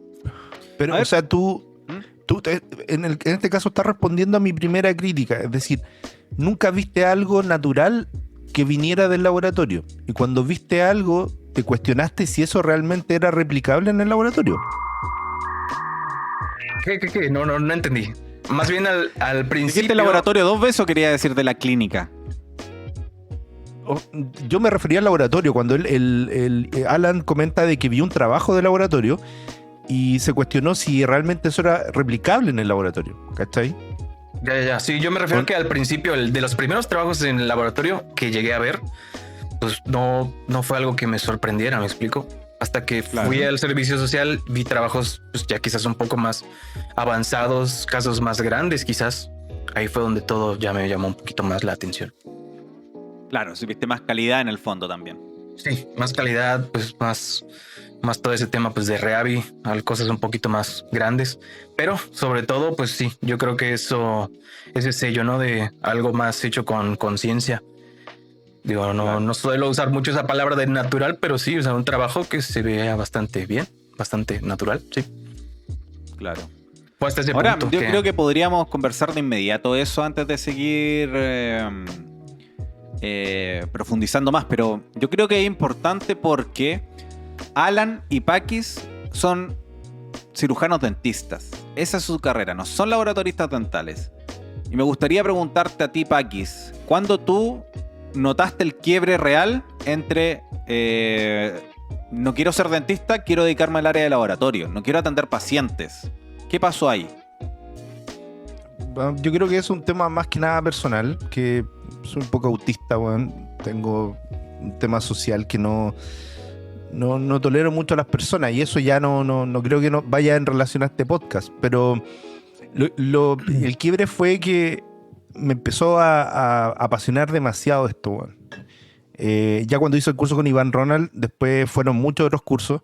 Pero, A ver. o sea, tú en este caso estás respondiendo a mi primera crítica. Es decir, nunca viste algo natural que viniera del laboratorio. Y cuando viste algo, te cuestionaste si eso realmente era replicable en el laboratorio. ¿Qué? No entendí. Más bien al principio... ¿Dijiste laboratorio dos veces o quería decir de la clínica? Yo me refería al laboratorio, cuando Alan comenta de que vio un trabajo de laboratorio y se cuestionó si realmente eso era replicable en el laboratorio, ¿cachai? Ya. Sí, yo me refiero que al principio, de los primeros trabajos en el laboratorio que llegué a ver, pues no fue algo que me sorprendiera, ¿me explico? Hasta que fui al servicio social, vi trabajos pues ya quizás un poco más avanzados, casos más grandes quizás. Ahí fue donde todo ya me llamó un poquito más la atención. Claro, si viste más calidad en el fondo también. Sí, más calidad, pues más todo ese tema pues de Rehabi, cosas un poquito más grandes, pero sobre todo pues sí, yo creo que ese sello, ¿no? De algo más hecho con conciencia. Digo, no suelo usar mucho esa palabra de natural, pero sí, o sea, un trabajo que se vea bastante bien, bastante natural, sí. Claro. Fue hasta ese Ahora, punto yo creo que podríamos conversar de inmediato eso antes de seguir profundizando más, pero yo creo que es importante porque Alan y Pakis son cirujanos dentistas. Esa es su carrera, no son laboratoristas dentales. Y me gustaría preguntarte a ti, Pakis, ¿cuándo tú notaste el quiebre real entre no quiero ser dentista, quiero dedicarme al área de laboratorio, no quiero atender pacientes? ¿Qué pasó ahí? Yo creo que es un tema más que nada personal, que soy un poco autista, weón. Tengo un tema social que no tolero mucho a las personas, y eso ya no creo que no vaya en relación a este podcast, pero el quiebre fue que me empezó a apasionar demasiado esto, weón. Ya cuando hice el curso con Iván Ronald, después fueron muchos otros cursos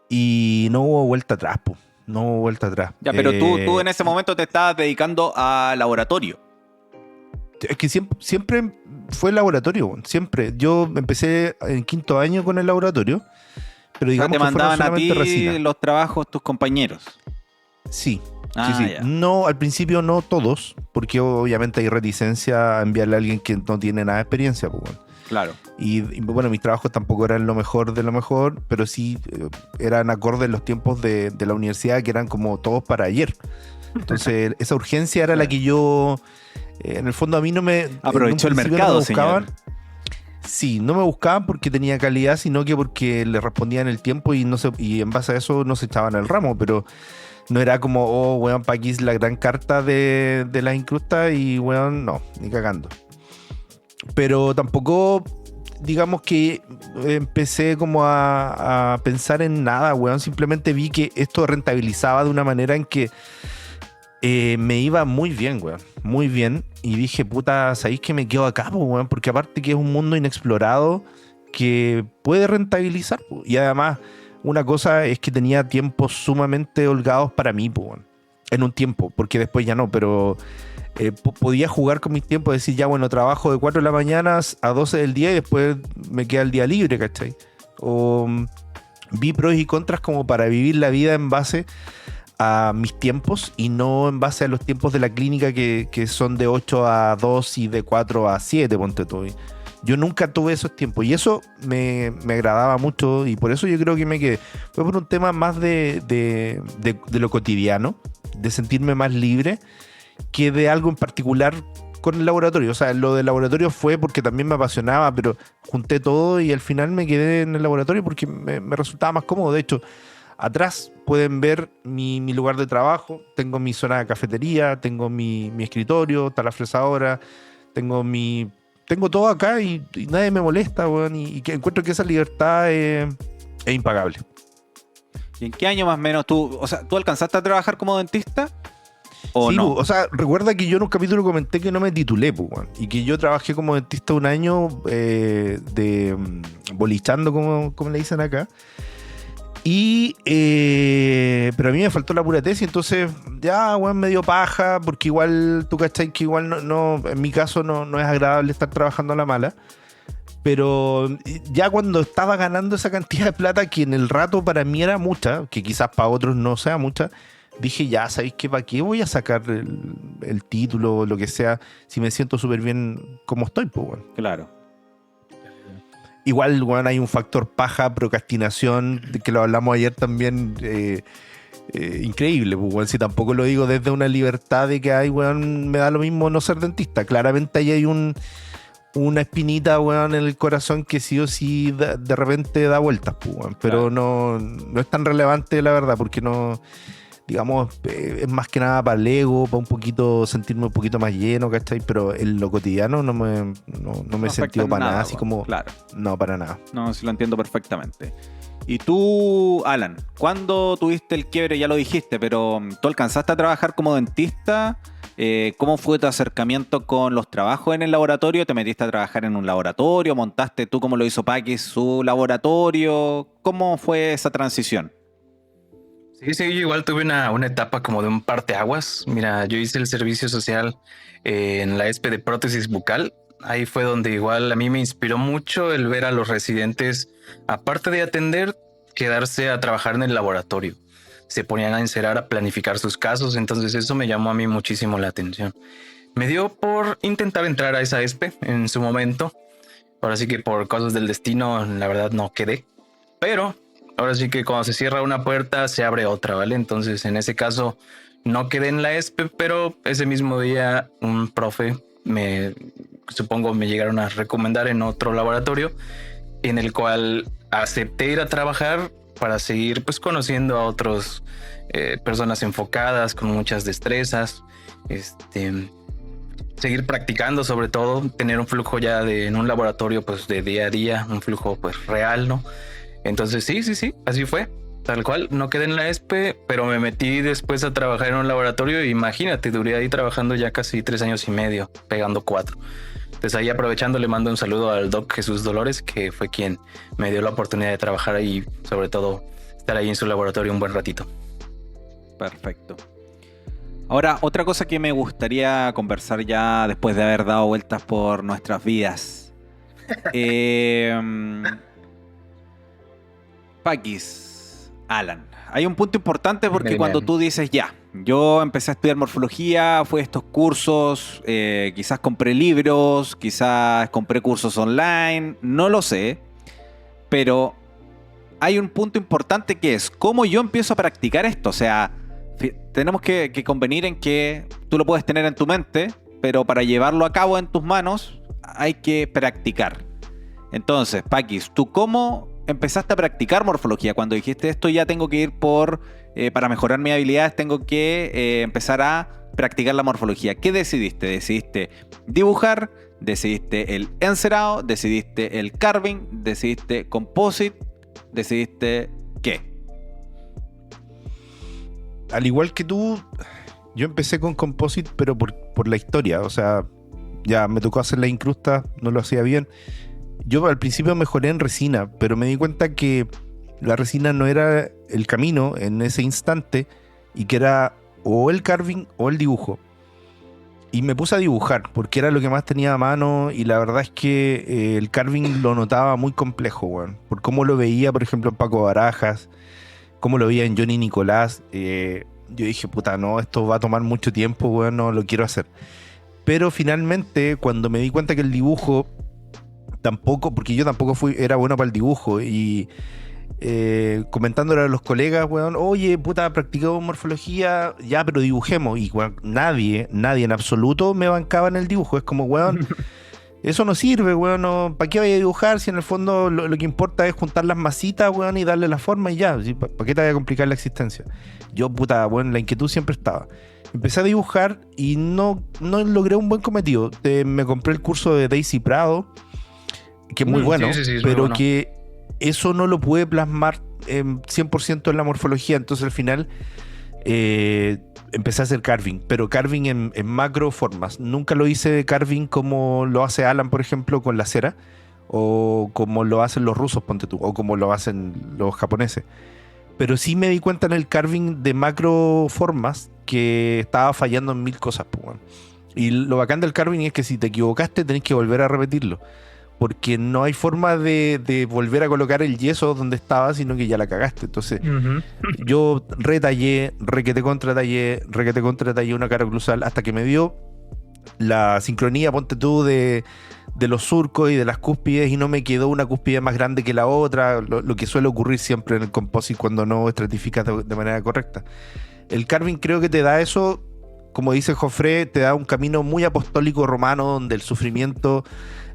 y no hubo vuelta atrás, po. No hubo vuelta atrás. Ya, pero tú en ese momento te estabas dedicando a laboratorio. Es que siempre fue laboratorio, weón. Siempre. Yo empecé en 5º año con el laboratorio, pero digamos te que fueron mandaban a solamente ti resina. los trabajos tus compañeros. Sí. Ah, Sí. ya. No, al principio no todos, porque obviamente hay reticencia a enviarle a alguien que no tiene nada de experiencia, pues, bueno. Claro. Y bueno, mis trabajos tampoco eran lo mejor de lo mejor, pero sí eran acordes los tiempos de la universidad, que eran como todos para ayer. Entonces, esa urgencia era la que yo, en el fondo a mí no me... Aprovechó el en un principio mercado, no me buscaban. señor. Sí, no me buscaban porque tenía calidad, sino que porque le respondían el tiempo y en base a eso no se echaban al ramo, pero no era como, oh, weón, pa' aquí es la gran carta de las incrustas y, weón, no, ni cagando. Pero tampoco, digamos que empecé como a pensar en nada, weón. Simplemente vi que esto rentabilizaba de una manera en que me iba muy bien, weón. Muy bien. Y dije, puta, ¿sabéis que me quedo acá, po, weón? Porque aparte que es un mundo inexplorado que puede rentabilizar, po. Y además, una cosa es que tenía tiempos sumamente holgados para mí, po, weón. En un tiempo, porque después ya no, pero podía jugar con mis tiempos, decir, ya, bueno, trabajo de 4 de la mañana a 12 del día y después me queda el día libre, ¿cachai? O vi pros y contras como para vivir la vida en base a mis tiempos y no en base a los tiempos de la clínica que son de 8 a 2 y de 4 a 7, ponte tú. Yo nunca tuve esos tiempos y eso me agradaba mucho y por eso yo creo que me quedé. Fue por un tema más de lo cotidiano, de sentirme más libre que de algo en particular con el laboratorio. O sea, lo del laboratorio fue porque también me apasionaba, pero junté todo y al final me quedé en el laboratorio porque me resultaba más cómodo. De hecho, atrás pueden ver mi lugar de trabajo. Tengo mi zona de cafetería, tengo mi escritorio, está la fresadora, tengo todo acá y nadie me molesta, weón. Y que encuentro que esa libertad es impagable. ¿Y en qué año más o menos tú alcanzaste a trabajar como dentista? ¿O Sí, no? o sea, recuerda que yo en un capítulo comenté que no me titulé, pues, weón, y que yo trabajé como dentista un año bolichando, como le dicen acá. Y pero a mí me faltó la pura tesis, entonces ya, weón, me dio paja, porque igual tú cachai que igual no en mi caso no es agradable estar trabajando a la mala. Pero ya cuando estaba ganando esa cantidad de plata, que en el rato para mí era mucha, que quizás para otros no sea mucha, dije, ya, ¿sabéis qué? ¿Para qué voy a sacar el título o lo que sea si me siento súper bien como estoy, pues, bueno? Claro. Igual, bueno, hay un factor paja, procrastinación, de que lo hablamos ayer también, increíble, pues, bueno, si tampoco lo digo desde una libertad de que, ay, weón, me da lo mismo no ser dentista. Claramente ahí hay una espinita, weón, en el corazón que sí o sí de repente da vueltas, pues, weón. Pero Claro. no es tan relevante, la verdad, porque no... Digamos, es más que nada para el ego, para un poquito sentirme un poquito más lleno, ¿cachai? Pero en lo cotidiano no me he sentido afecta para nada, nada, así bueno, como... claro. No, para nada. No, sí lo entiendo perfectamente. Y tú, Alan, ¿cuándo tuviste el quiebre? Ya lo dijiste, pero ¿tú alcanzaste a trabajar como dentista? ¿Cómo fue tu acercamiento con los trabajos en el laboratorio? ¿Te metiste a trabajar en un laboratorio? ¿Montaste tú, como lo hizo Paqui, su laboratorio? ¿Cómo fue esa transición? Sí, yo igual tuve una etapa como de un parteaguas. Mira, yo hice el servicio social en la ESPE de prótesis bucal. Ahí fue donde igual a mí me inspiró mucho el ver a los residentes, aparte de atender, quedarse a trabajar en el laboratorio. Se ponían a encerar, a planificar sus casos, entonces eso me llamó a mí muchísimo la atención. Me dio por intentar entrar a esa ESPE en su momento. Ahora sí que por cosas del destino, la verdad no quedé. Pero ahora sí que cuando se cierra una puerta, se abre otra, ¿vale? Entonces, en ese caso, no quedé en la ESPE, pero ese mismo día un profe supongo me llegaron a recomendar en otro laboratorio en el cual acepté ir a trabajar para seguir pues conociendo a otros personas enfocadas con muchas destrezas Seguir practicando, sobre todo, tener un flujo ya en un laboratorio, pues de día a día, un flujo pues real, ¿no? Entonces sí, así fue. Tal cual, no quedé en la ESPE, pero me metí después a trabajar en un laboratorio. Imagínate, duré ahí trabajando ya casi 3 años y medio, pegando 4. Entonces ahí aprovechando le mando un saludo al Doc Jesús Dolores, que fue quien me dio la oportunidad de trabajar ahí, sobre todo estar ahí en su laboratorio un buen ratito. Perfecto. Ahora, otra cosa que me gustaría conversar ya después de haber dado vueltas por nuestras vidas. Paquis, Alan, hay un punto importante porque cuando tú dices ya, yo empecé a estudiar morfología, fui a estos cursos, quizás compré libros, quizás compré cursos online, no lo sé, pero hay un punto importante que es cómo yo empiezo a practicar esto. O sea, tenemos que convenir en que tú lo puedes tener en tu mente, pero para llevarlo a cabo en tus manos hay que practicar. Entonces, Paquis, ¿tú cómo empezaste a practicar morfología? Cuando dijiste esto ya tengo que ir para mejorar mis habilidades, tengo que empezar a practicar la morfología. ¿Qué decidiste? ¿Decidiste dibujar? ¿Decidiste el encerado? ¿Decidiste el carving? ¿Decidiste composite? ¿Decidiste qué? Al igual que tú, yo empecé con composite, pero por la historia. O sea, ya me tocó hacer la incrusta, no lo hacía bien. Yo al principio mejoré en resina, pero me di cuenta que la resina no era el camino en ese instante y que era o el carving o el dibujo. Y me puse a dibujar porque era lo que más tenía a mano, y la verdad es que el carving lo notaba muy complejo, weón. Por cómo lo veía, por ejemplo, en Paco Barajas, cómo lo veía en Johnny Nicolás. Yo dije, puta, no, esto va a tomar mucho tiempo, weón, no lo quiero hacer. Pero finalmente, cuando me di cuenta que el dibujo tampoco, porque yo tampoco era bueno para el dibujo, y comentándole a los colegas, weón, oye, puta, practicamos morfología, ya, pero dibujemos. Y weón, nadie en absoluto me bancaba en el dibujo. Es como, weón, eso no sirve, weón, no, ¿para qué vaya a dibujar si en el fondo lo que importa es juntar las masitas, weón, y darle la forma y ya? ¿Sí? ¿Para qué te vaya a complicar la existencia? Yo, puta, weón, la inquietud siempre estaba. Empecé a dibujar y no logré un buen cometido. Me compré el curso de Daisy Prado, que es muy bueno, sí, es pero muy bueno. que eso no lo pude plasmar 100% en la morfología. Entonces al final empecé a hacer carving, pero carving en macro formas. Nunca lo hice carving como lo hace Alan, por ejemplo, con la cera, o como lo hacen los rusos, ponte tú, o como lo hacen los japoneses. Pero sí me di cuenta en el carving de macro formas que estaba fallando en 1000 cosas, pues, bueno. Y lo bacán del carving es que si te equivocaste tenés que volver a repetirlo, porque no hay forma de volver a colocar el yeso donde estaba, sino que ya la cagaste. Entonces yo retallé, requete contratallé una cara cruzal hasta que me dio la sincronía, ponte tú, de los surcos y de las cúspides, y no me quedó una cúspide más grande que la otra, lo que suele ocurrir siempre en el composite cuando no estratificas de manera correcta. El carving creo que te da eso, como dice Jofré, te da un camino muy apostólico romano, donde el sufrimiento,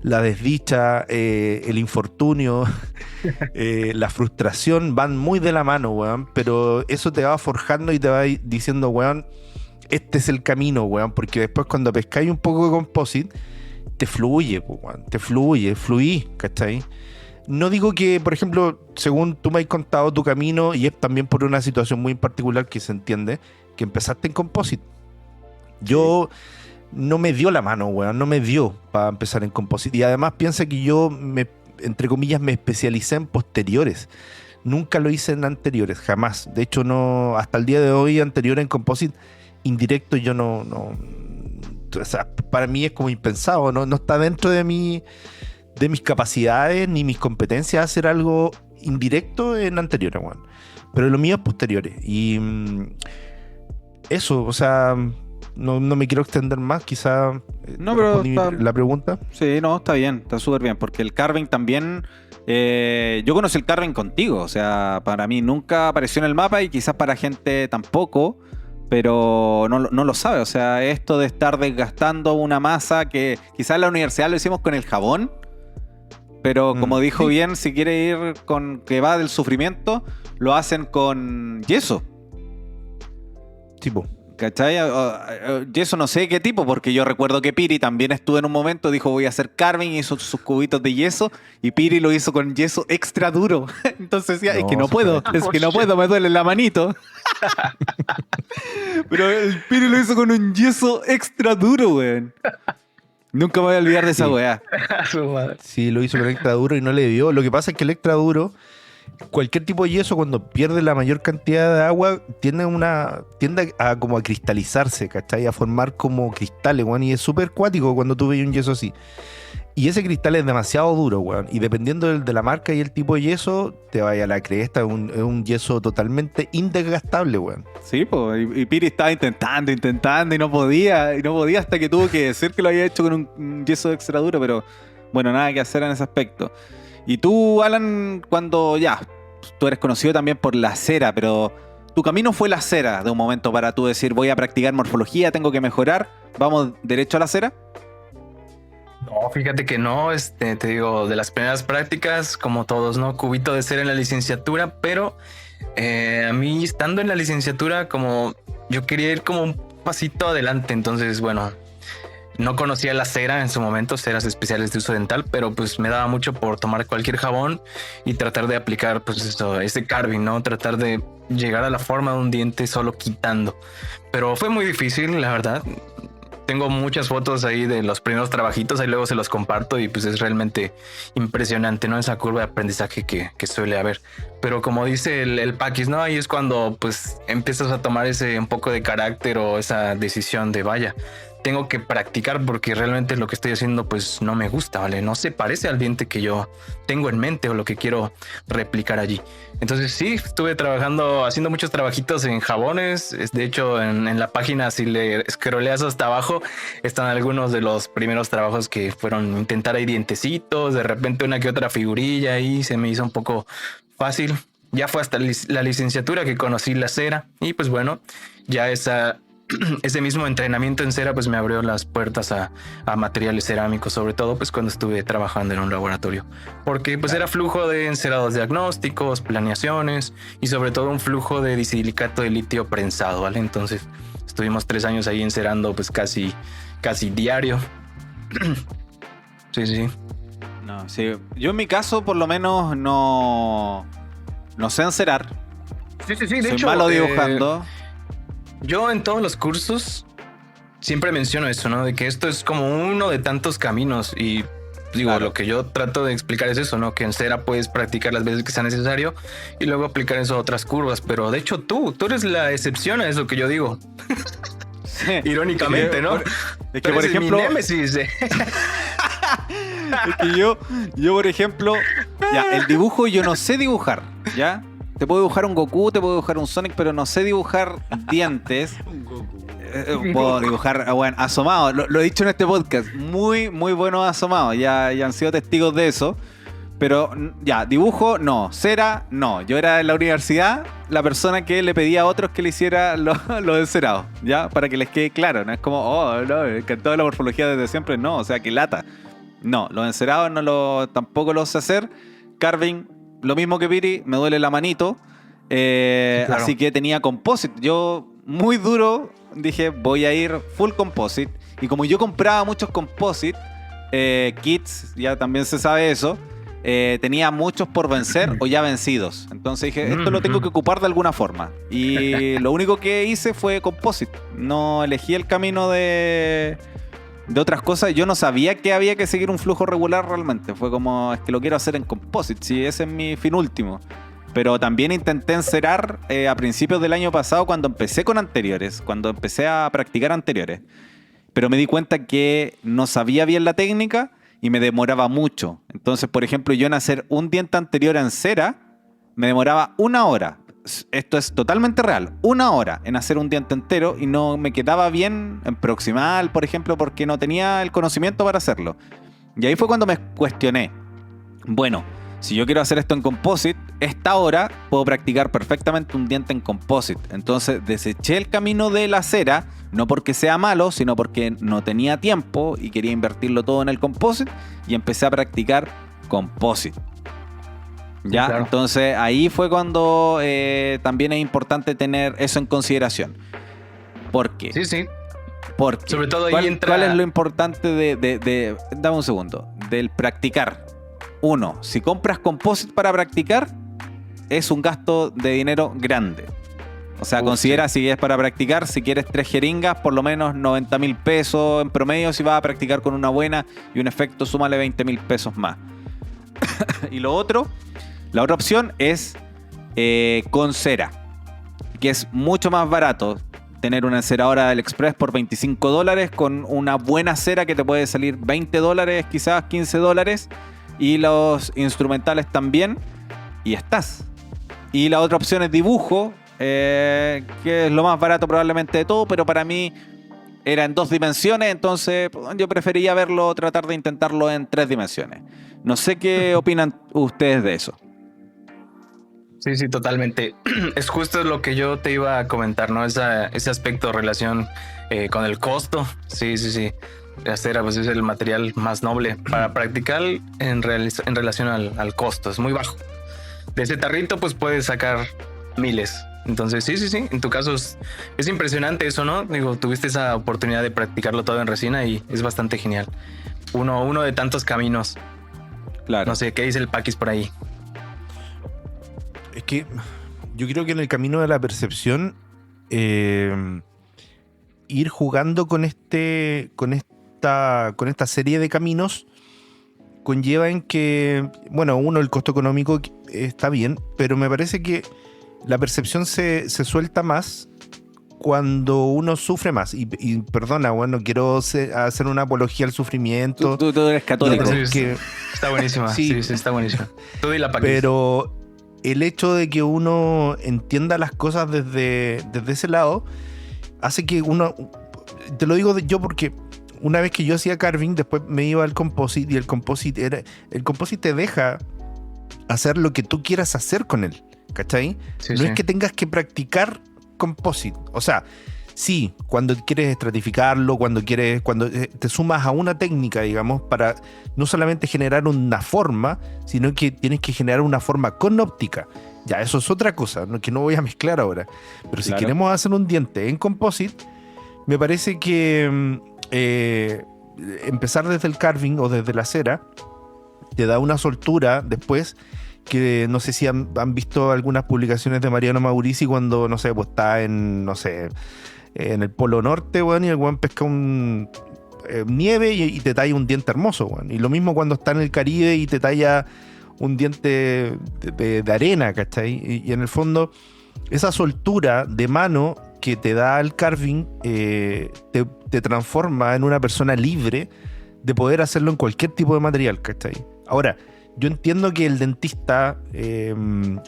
la desdicha, el infortunio, la frustración van muy de la mano, weón. Pero eso te va forjando y te va diciendo, weón, este es el camino, weón. Porque después cuando pescáis un poco de composite, te fluye, weón. Te fluí, ¿cachai? No digo que, por ejemplo, según tú me has contado tu camino, y es también por una situación muy particular que se entiende, que empezaste en composite. Yo no me dio la mano, weón, no me dio para empezar en composite. Y además piensa que yo, entre comillas, me especialicé en posteriores. Nunca lo hice en anteriores, jamás. De hecho, no, hasta el día de hoy, anterior en composite, indirecto, yo no, o sea, para mí es como impensado, no está dentro de mis capacidades ni mis competencias hacer algo indirecto en anteriores, weón. Pero lo mío es posteriores. Y eso, o sea, no me quiero extender más, quizá No, pero la pregunta. Sí, no, está bien, está súper bien, porque el carving también, yo conocí el carving contigo, o sea, para mí nunca apareció en el mapa y quizás para gente tampoco, pero no lo sabe, o sea, esto de estar desgastando una masa que quizás en la universidad lo hicimos con el jabón, pero como dijo sí. bien, si quiere ir con que va del sufrimiento, lo hacen con yeso. Tipo. ¿Cachai? Yeso no sé qué tipo, porque yo recuerdo que Piri también estuvo en un momento, dijo voy a hacer carving, hizo sus cubitos de yeso y Piri lo hizo con yeso extra duro. Entonces decía, es que no puedo, me duele la manito. Pero el Piri lo hizo con un yeso extra duro, weón. Nunca me voy a olvidar de esa weá. Sí, lo hizo con el extra duro y no le dio. Lo que pasa es que el extra duro, cualquier tipo de yeso, cuando pierde la mayor cantidad de agua, tiende a como a cristalizarse, ¿cachai? A formar como cristales, weón. Y es súper cuático cuando tú ves un yeso así. Y ese cristal es demasiado duro, weón. Y dependiendo de la marca y el tipo de yeso, te vaya a la cresta. Es un yeso totalmente indesgastable, weón. Sí, pues. Y Piri estaba intentando y no podía. Y no podía hasta que tuvo que decir que lo había hecho con un yeso extra duro. Pero bueno, nada que hacer en ese aspecto. Y tú, Alan, cuando ya, tú eres conocido también por la cera, pero tu camino fue la cera de un momento para tú decir, voy a practicar morfología, tengo que mejorar, vamos derecho a la cera. No, fíjate que no, te digo, de las primeras prácticas, como todos, ¿no? Cubito de cera en la licenciatura, pero a mí estando en la licenciatura, como yo quería ir como un pasito adelante, entonces, bueno, no conocía la cera en su momento, ceras especiales de uso dental, pero pues me daba mucho por tomar cualquier jabón y tratar de aplicar pues eso, ese carving, ¿no? Tratar de llegar a la forma de un diente solo quitando. Pero fue muy difícil, la verdad. Tengo muchas fotos ahí de los primeros trabajitos, ahí luego se los comparto y pues es realmente impresionante, ¿no? Esa curva de aprendizaje que suele haber. Pero como dice el Paquis, ¿no? Ahí es cuando pues empiezas a tomar ese un poco de carácter o esa decisión de vaya, tengo que practicar porque realmente lo que estoy haciendo pues no me gusta, ¿vale? No se parece al diente que yo tengo en mente o lo que quiero replicar allí. Entonces sí, estuve haciendo muchos trabajitos en jabones. De hecho, en la página, si le scrolleas hasta abajo, están algunos de los primeros trabajos que fueron intentar ahí dientecitos, de repente una que otra figurilla ahí, se me hizo un poco fácil. Ya fue hasta la licenciatura que conocí la cera y pues bueno, ya ese mismo entrenamiento en cera pues me abrió las puertas a materiales cerámicos, sobre todo pues cuando estuve trabajando en un laboratorio, porque pues era flujo de encerados diagnósticos, planeaciones y sobre todo un flujo de disilicato de litio prensado, ¿vale? Entonces estuvimos 3 años ahí encerando pues casi diario. Sí. No, sí. Yo en mi caso por lo menos no sé encerar. Sí, de Soy hecho, malo dibujando. Yo en todos los cursos siempre menciono eso, ¿no? De que esto es como uno de tantos caminos y digo, claro, lo que yo trato de explicar es eso, ¿no? Que en cera puedes practicar las veces que sea necesario y luego aplicar eso a otras curvas, pero de hecho tú eres la excepción a eso que yo digo. Sí. Irónicamente, ¿no? Es que por ejemplo... mi némesis, Es que yo por ejemplo, ya, el dibujo yo no sé dibujar, ¿ya? Te puedo dibujar un Goku, te puedo dibujar un Sonic, pero no sé dibujar dientes. Puedo dibujar, bueno, asomados. Lo he dicho en este podcast. Muy, muy buenos asomados. Ya han sido testigos de eso. Pero ya, dibujo, no. Cera, no. Yo era en la universidad la persona que le pedía a otros que le hiciera los encerados, ¿ya? Para que les quede claro. No es como, oh, no, me encantó la morfología desde siempre. No, o sea, que lata. No, los encerados tampoco los sé hacer. Carving, lo mismo que Piri, me duele la manito. Claro. Así que tenía composite. Yo, muy duro, dije, voy a ir full composite. Y como yo compraba muchos composite kits, ya también se sabe eso, tenía muchos por vencer o ya vencidos. Entonces dije, esto lo tengo que ocupar de alguna forma. Y lo único que hice fue composite. No elegí el camino de otras cosas. Yo no sabía que había que seguir un flujo regular realmente. Fue como, es que lo quiero hacer en composite. Sí, ese es mi fin último. Pero también intenté encerar a principios del año pasado cuando empecé con anteriores, cuando empecé a practicar anteriores. Pero me di cuenta que no sabía bien la técnica y me demoraba mucho. Entonces, por ejemplo, yo en hacer un diente anterior en cera me demoraba 1 hora. Esto es totalmente real. 1 hora en hacer un diente entero y no me quedaba bien en proximal, por ejemplo, porque no tenía el conocimiento para hacerlo. Y ahí fue cuando me cuestioné. Bueno, si yo quiero hacer esto en composite, esta hora puedo practicar perfectamente un diente en composite. Entonces deseché el camino de la cera, no porque sea malo, sino porque no tenía tiempo y quería invertirlo todo en el composite y empecé a practicar composite. ¿Ya? Claro. Entonces ahí fue cuando también es importante tener eso en consideración. ¿Por qué? Sí. Porque, Sobre todo ahí ¿cuál es lo importante dame un segundo, del practicar? Uno, si compras composite para practicar, es un gasto de dinero grande. O sea, considera si es para practicar, si quieres 3 jeringas, por lo menos 90.000 pesos en promedio. Si vas a practicar con una buena y un efecto, súmale 20.000 pesos más. Y la otra opción es con cera, que es mucho más barato tener una enceradora del Express por $25 con una buena cera que te puede salir $20, quizás $15, y los instrumentales también, y estás. Y la otra opción es dibujo, que es lo más barato probablemente de todo, pero para mí era en 2 dimensiones, entonces yo prefería tratar de intentarlo en 3 dimensiones. No sé qué opinan ustedes de eso. Sí, totalmente. Es justo lo que yo te iba a comentar, ¿no? Ese aspecto, relación con el costo. Sí. La cera pues es el material más noble para practicar en relación al costo. Es muy bajo. De ese tarrito pues puedes sacar miles. Entonces sí. En tu caso es impresionante eso, ¿no? Digo, tuviste esa oportunidad de practicarlo todo en resina y es bastante genial. Uno de tantos caminos. Claro. No sé, ¿qué dice el Paquis por ahí? Es que yo creo que en el camino de la percepción, ir jugando con esta serie de caminos conlleva en que, bueno, el costo económico está bien, pero me parece que la percepción se suelta más cuando uno sufre más. Y perdona, bueno, quiero hacer una apología al sufrimiento. Tú eres católico. Está buenísima. Sí, está buenísima. Tú di la Paquis. Pero el hecho de que uno entienda las cosas desde ese lado hace que uno... Te lo digo yo porque una vez que yo hacía carving, después me iba al composite, y el composite te deja hacer lo que tú quieras hacer con él, ¿cachai? No es que tengas que practicar composite. O sea, sí, cuando quieres estratificarlo, cuando te sumas a una técnica, digamos, para no solamente generar una forma, sino que tienes que generar una forma con óptica. Ya, eso es otra cosa, que no voy a mezclar ahora. Pero si queremos hacer un diente en composite, me parece que empezar desde el carving o desde la cera te da una soltura después, que no sé si han visto algunas publicaciones de Mariano Maurici cuando, no sé, pues está en el Polo Norte, bueno, y el weón pesca nieve y te talla un diente hermoso, bueno. Y lo mismo cuando está en el Caribe y te talla un diente de arena, ¿cachai? Y en el fondo, esa soltura de mano que te da el carving te transforma en una persona libre de poder hacerlo en cualquier tipo de material, ¿cachai? Ahora, yo entiendo que el dentista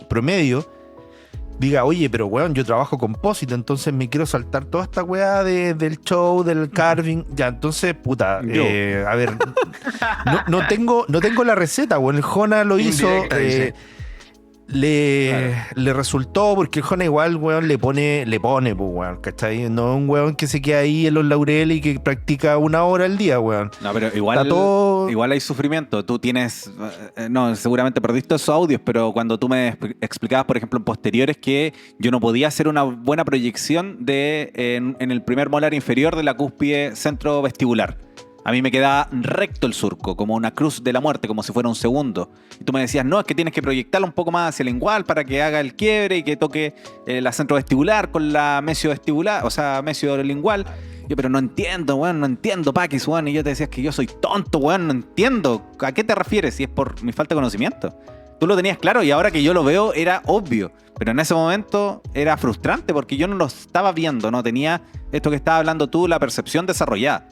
promedio diga, oye, pero weón, yo trabajo composite, entonces me quiero saltar toda esta weá del show, del carving. Ya, entonces, puta, a ver, no tengo la receta, weón. El Jona lo hizo, le resultó, porque el Jona igual, weón, le pone, pues, weón, ¿cachai? No es un weón que se queda ahí en los laureles y que practica 1 hora al día, weón. No, pero igual hay sufrimiento. Tú tienes, seguramente perdiste esos audios, pero cuando tú me explicabas, por ejemplo, en posteriores, que yo no podía hacer una buena proyección en el primer molar inferior de la cúspide centro vestibular. A mí me quedaba recto el surco, como una cruz de la muerte, como si fuera un segundo. Y tú me decías, no, es que tienes que proyectarlo un poco más hacia el lingual para que haga el quiebre y que toque la centrovestibular con la mesiovestibular, o sea, mesiolingual. Yo, pero no entiendo, weón, no entiendo, Paquis, weón. Y yo te decías que yo soy tonto, weón, no entiendo. ¿A qué te refieres? Si es por mi falta de conocimiento. Tú lo tenías claro y ahora que yo lo veo era obvio. Pero en ese momento era frustrante porque yo no lo estaba viendo, no tenía esto que estabas hablando tú, la percepción desarrollada.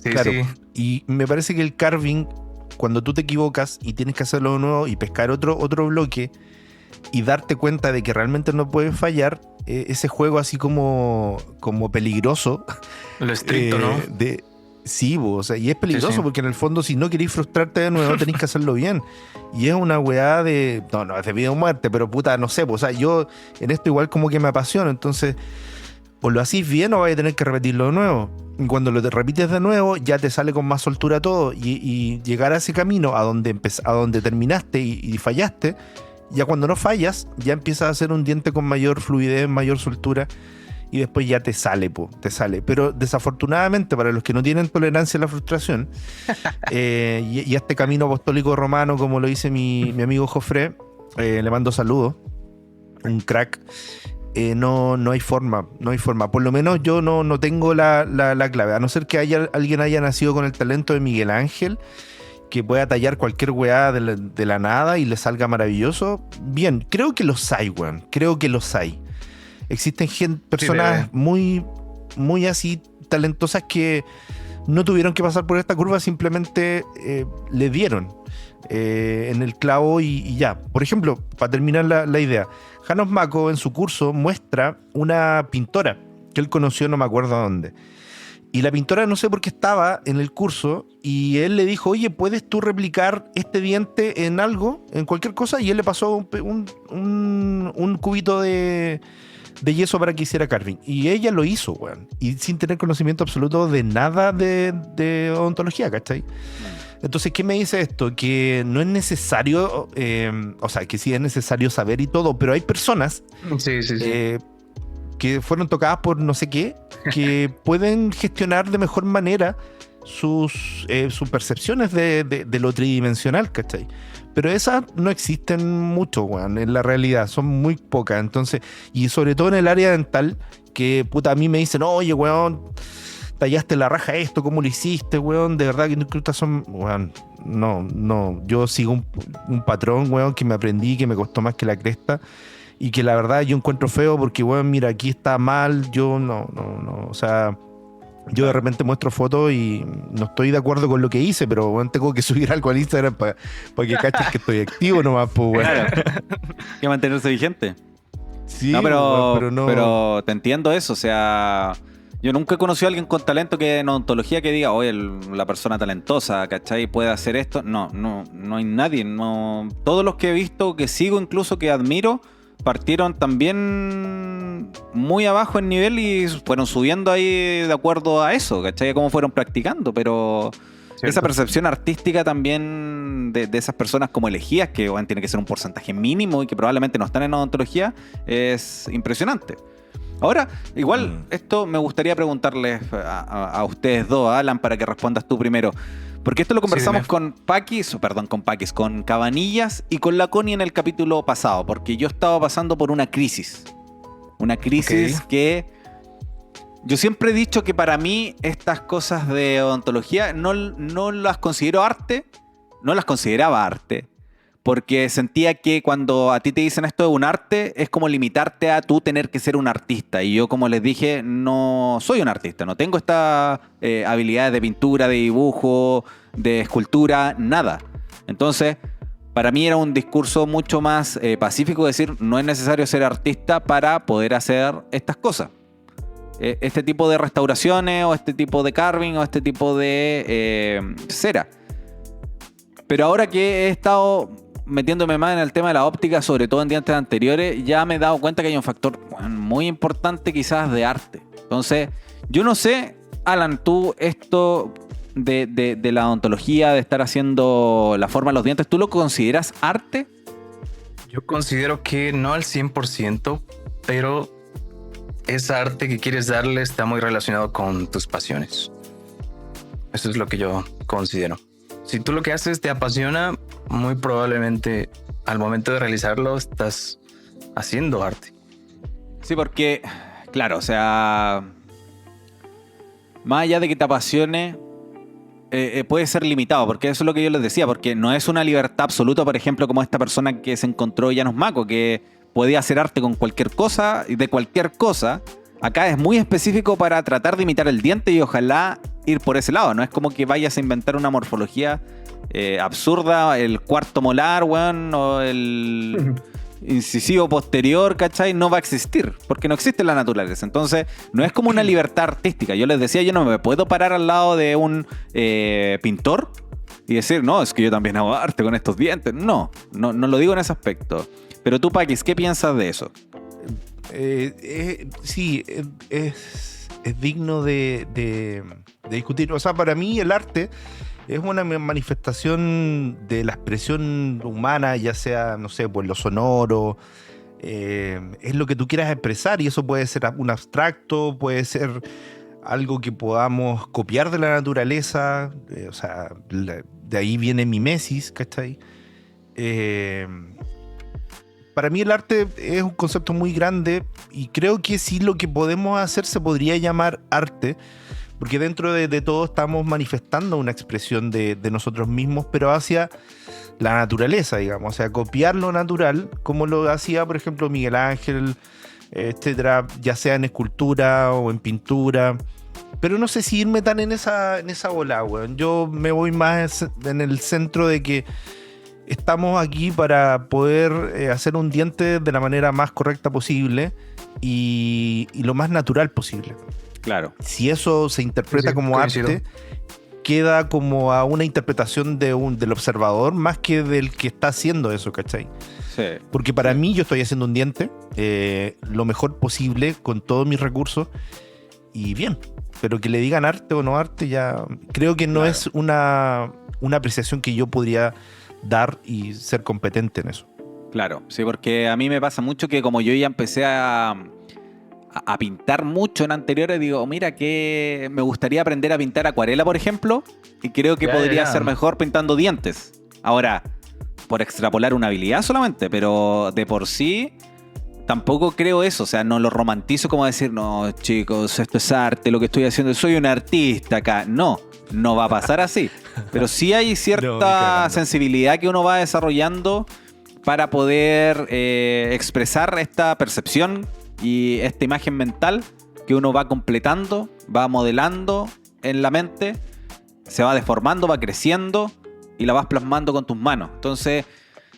Claro, y me parece que el carving, cuando tú te equivocas y tienes que hacerlo de nuevo y pescar otro bloque y darte cuenta de que realmente no puedes fallar, ese juego así como peligroso. Lo estricto, ¿no? Sí, o sea, y es peligroso porque en el fondo, si no queréis frustrarte de nuevo, tenéis que hacerlo bien. Y es una weá no es de vida o muerte, pero puta, no sé, o sea, yo en esto igual como que me apasiono, entonces o lo hacís bien o vais a tener que repetirlo de nuevo. Y cuando lo repites de nuevo, ya te sale con más soltura todo. Y llegar a ese camino a donde terminaste y fallaste, ya cuando no fallas, ya empiezas a hacer un diente con mayor fluidez, mayor soltura. y después ya te sale, te sale. Pero desafortunadamente, para los que no tienen tolerancia a la frustración, y a este camino apostólico romano, como lo dice mi amigo Jofré, le mando saludos, un crack. No hay forma. Por lo menos yo no tengo la clave. A no ser que alguien haya nacido con el talento de Miguel Ángel, que pueda tallar cualquier weá de la nada y le salga maravilloso. Bien, creo que los hay, weón. Creo que los hay. Existen personas muy, muy así talentosas que no tuvieron que pasar por esta curva, simplemente le dieron en el clavo y ya. Por ejemplo, para terminar la idea, Janos Mako en su curso muestra una pintora que él conoció, no me acuerdo dónde. Y la pintora no sé por qué estaba en el curso y él le dijo, oye, ¿puedes tú replicar este diente en algo, en cualquier cosa? Y él le pasó un cubito de yeso para que hiciera carving. Y ella lo hizo, weón. Y sin tener conocimiento absoluto de nada de odontología, ¿cachai? Entonces, ¿qué me dice esto? Que no es necesario, o sea, que sí es necesario saber y todo, pero hay personas Sí. Que fueron tocadas por no sé qué, que pueden gestionar de mejor manera sus percepciones de lo tridimensional, ¿cachai? Pero esas no existen mucho, weón, en la realidad, son muy pocas. Entonces, y sobre todo en el área dental, que puta, a mí me dicen, oye, weón, tallaste la raja esto, ¿cómo lo hiciste, weón? De verdad que no son, weón, no, yo sigo un patrón, weón, que me aprendí, que me costó más que la cresta. Y que la verdad yo encuentro feo porque, bueno, mira, aquí está mal, yo no, o sea, yo de repente muestro fotos y no estoy de acuerdo con lo que hice, pero, bueno, tengo que subir algo al Instagram para que caches que estoy activo nomás, pues, bueno. Claro. Que mantenerse vigente. Sí, no, pero no. pero te entiendo eso, o sea, yo nunca he conocido a alguien con talento que en odontología que diga, oye, la persona talentosa, ¿cachai? Puede hacer esto. No hay nadie, no. Todos los que he visto, que sigo incluso, que admiro, partieron también muy abajo en nivel y fueron subiendo ahí de acuerdo a eso, ¿cachai? Cómo fueron practicando, pero Cierto. esa percepción artística también de esas personas como elegidas, que bueno, tiene que ser un porcentaje mínimo y que probablemente no están en odontología, es impresionante. Ahora, igual, esto me gustaría preguntarles a ustedes dos, Alan, para que respondas tú primero. Porque esto lo conversamos con Cabanillas y con la Connie en el capítulo pasado, porque yo estaba pasando por una crisis. Una crisis que yo siempre he dicho que para mí estas cosas de odontología no las considero arte, no las consideraba arte, porque sentía que cuando a ti te dicen esto de un arte, es como limitarte a tú tener que ser un artista. Y yo, como les dije, no soy un artista, no tengo estas habilidades de pintura, de dibujo, de escultura, nada. Entonces, para mí era un discurso mucho más pacífico, decir, no es necesario ser artista para poder hacer estas cosas. Este tipo de restauraciones, o este tipo de carving, o este tipo de cera. Pero ahora que he estado metiéndome más en el tema de la óptica, sobre todo en dientes anteriores, ya me he dado cuenta que hay un factor muy importante quizás de arte. Entonces, yo no sé, Alan, tú esto de la odontología, de estar haciendo la forma de los dientes, ¿tú lo consideras arte? Yo considero que no al 100%, pero ese arte que quieres darle está muy relacionado con tus pasiones. Eso es lo que yo considero. Si tú lo que haces te apasiona, muy probablemente al momento de realizarlo estás haciendo arte. Sí, porque, claro, o sea, más allá de que te apasione, puede ser limitado, porque eso es lo que yo les decía, porque no es una libertad absoluta, por ejemplo, como esta persona que se encontró Janos Mako, que podía hacer arte con cualquier cosa y de cualquier cosa. Acá es muy específico para tratar de imitar el diente y ojalá ir por ese lado. No es como que vayas a inventar una morfología absurda, el cuarto molar, weón, o el incisivo posterior, ¿cachai? No va a existir, porque no existe en la naturaleza. Entonces, no es como una libertad artística. Yo les decía, yo no me puedo parar al lado de un pintor y decir, no, es que yo también hago arte con estos dientes. No lo digo en ese aspecto. Pero tú, Paquis, ¿qué piensas de eso? Sí, es digno de discutir. O sea, para mí el arte es una manifestación de la expresión humana, ya sea, no sé, pues lo sonoro, es lo que tú quieras expresar, y eso puede ser un abstracto, puede ser algo que podamos copiar de la naturaleza, o sea, de ahí viene mimesis, ¿cachai? Para mí el arte es un concepto muy grande y creo que sí, lo que podemos hacer se podría llamar arte, porque dentro de todo estamos manifestando una expresión de nosotros mismos, pero hacia la naturaleza, digamos, o sea, copiar lo natural, como lo hacía, por ejemplo, Miguel Ángel, etcétera, ya sea en escultura o en pintura. Pero no sé si irme tan en esa bola, weón. Yo me voy más en el centro de que estamos aquí para poder hacer un diente de la manera más correcta posible y lo más natural posible. Claro. Si eso se interpreta como coincido. arte, queda como a una interpretación del observador más que del que está haciendo eso, ¿cachai? Sí. Porque para mí yo estoy haciendo un diente lo mejor posible con todos mis recursos y bien, pero que le digan arte o no arte ya creo que no es una apreciación que yo podría dar y ser competente en eso. Claro, sí, porque a mí me pasa mucho que como yo ya empecé a pintar mucho en anteriores, digo, mira que me gustaría aprender a pintar acuarela, por ejemplo, y creo que podría ser mejor pintando dientes. Ahora, por extrapolar una habilidad solamente, pero de por sí tampoco creo eso, o sea, no lo romantizo como decir, no, chicos, esto es arte, lo que estoy haciendo, soy un artista acá. No va a pasar así. Pero sí hay cierta sensibilidad que uno va desarrollando para poder expresar esta percepción y esta imagen mental que uno va completando, va modelando en la mente, se va deformando, va creciendo y la vas plasmando con tus manos. Entonces,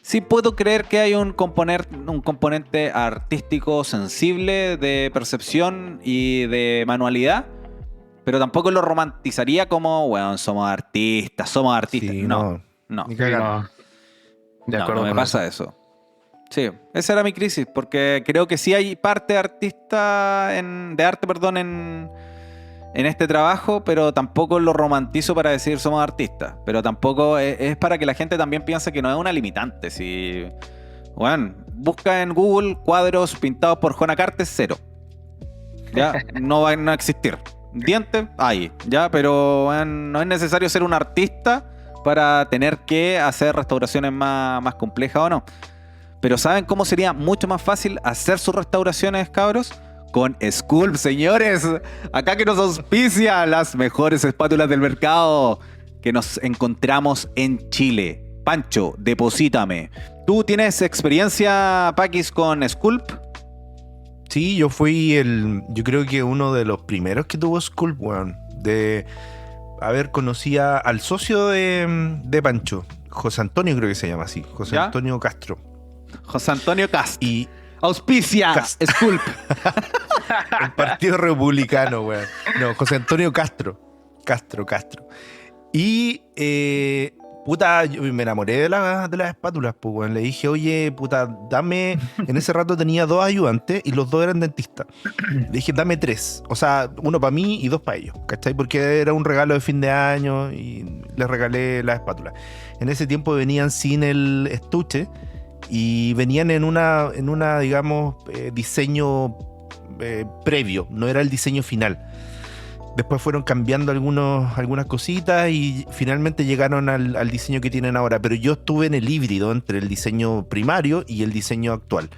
sí puedo creer que hay un componente artístico sensible de percepción y de manualidad, pero tampoco lo romantizaría como, bueno, somos artistas. Sí, no. Ni cagando. De No, acuerdo no me con pasa eso. Sí, esa era mi crisis, porque creo que sí hay parte de arte en este trabajo, pero tampoco lo romantizo para decir somos artistas. Pero tampoco es para que la gente también piense que no es una limitante. Si, bueno, busca en Google cuadros pintados por Juana Cartes, 0. Ya, no van a existir. Dientes, hay, ya, pero bueno, no es necesario ser un artista para tener que hacer restauraciones más complejas o no. Pero ¿saben cómo sería mucho más fácil hacer sus restauraciones, cabros? Con Sculpt, señores. Acá que nos auspicia las mejores espátulas del mercado que nos encontramos en Chile. Pancho, deposítame. ¿Tú tienes experiencia, Paquis, con Sculpt? Sí, yo creo que uno de los primeros que tuvo Sculpt, weón. Conocía al socio de Pancho, José Antonio creo que se llama así, José ¿Ya? Antonio Castro. José Antonio Cast. Y Auspicia Sculpt. el Partido Republicano, weón. No, José Antonio Castro. Y, puta, yo me enamoré de las espátulas, pues, weón. Le dije, oye, puta, dame... En ese rato tenía 2 ayudantes y los 2 eran dentistas. Le dije, dame 3. O sea, 1 para mí y 2 para ellos, ¿cachai? Porque era un regalo de fin de año y les regalé las espátulas. En ese tiempo venían sin el estuche y venían en una digamos, diseño previo, no era el diseño final. Después fueron cambiando algunas cositas y finalmente llegaron al diseño que tienen ahora. Pero yo estuve en el híbrido entre el diseño primario y el diseño actual.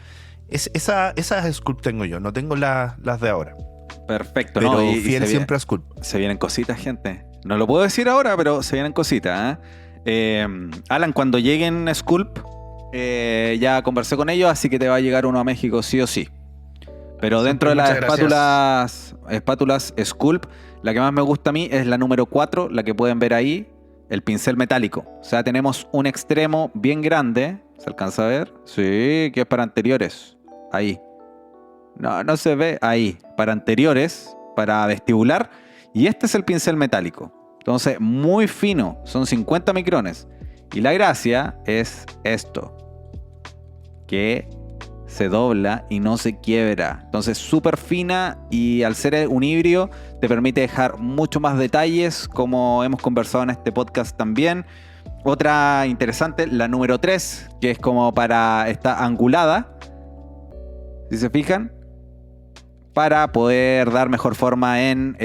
Esas Sculpt tengo yo, no tengo las de ahora. Perfecto, Pero ¿no? Y fiel siempre a Sculpt. se vienen cositas, gente. No lo puedo decir ahora, pero se vienen cositas. Alan, cuando lleguen Sculpt, ya conversé con ellos, así que te va a llegar uno a México sí o sí. Pero dentro de las espátulas Sculpt, la que más me gusta a mí es la número 4, la que pueden ver ahí, el pincel metálico. O sea, tenemos un extremo bien grande, ¿se alcanza a ver? Sí, que es para anteriores. Ahí. No se ve. Ahí. Para anteriores, para vestibular. Y este es el pincel metálico. Entonces, muy fino. Son 50 micrones. Y la gracia es esto. Que se dobla y no se quiebra. Entonces, súper fina y al ser un híbrido te permite dejar mucho más detalles, como hemos conversado en este podcast también. Otra interesante, la número 3, que es como para... está angulada. si se fijan, para poder dar mejor forma en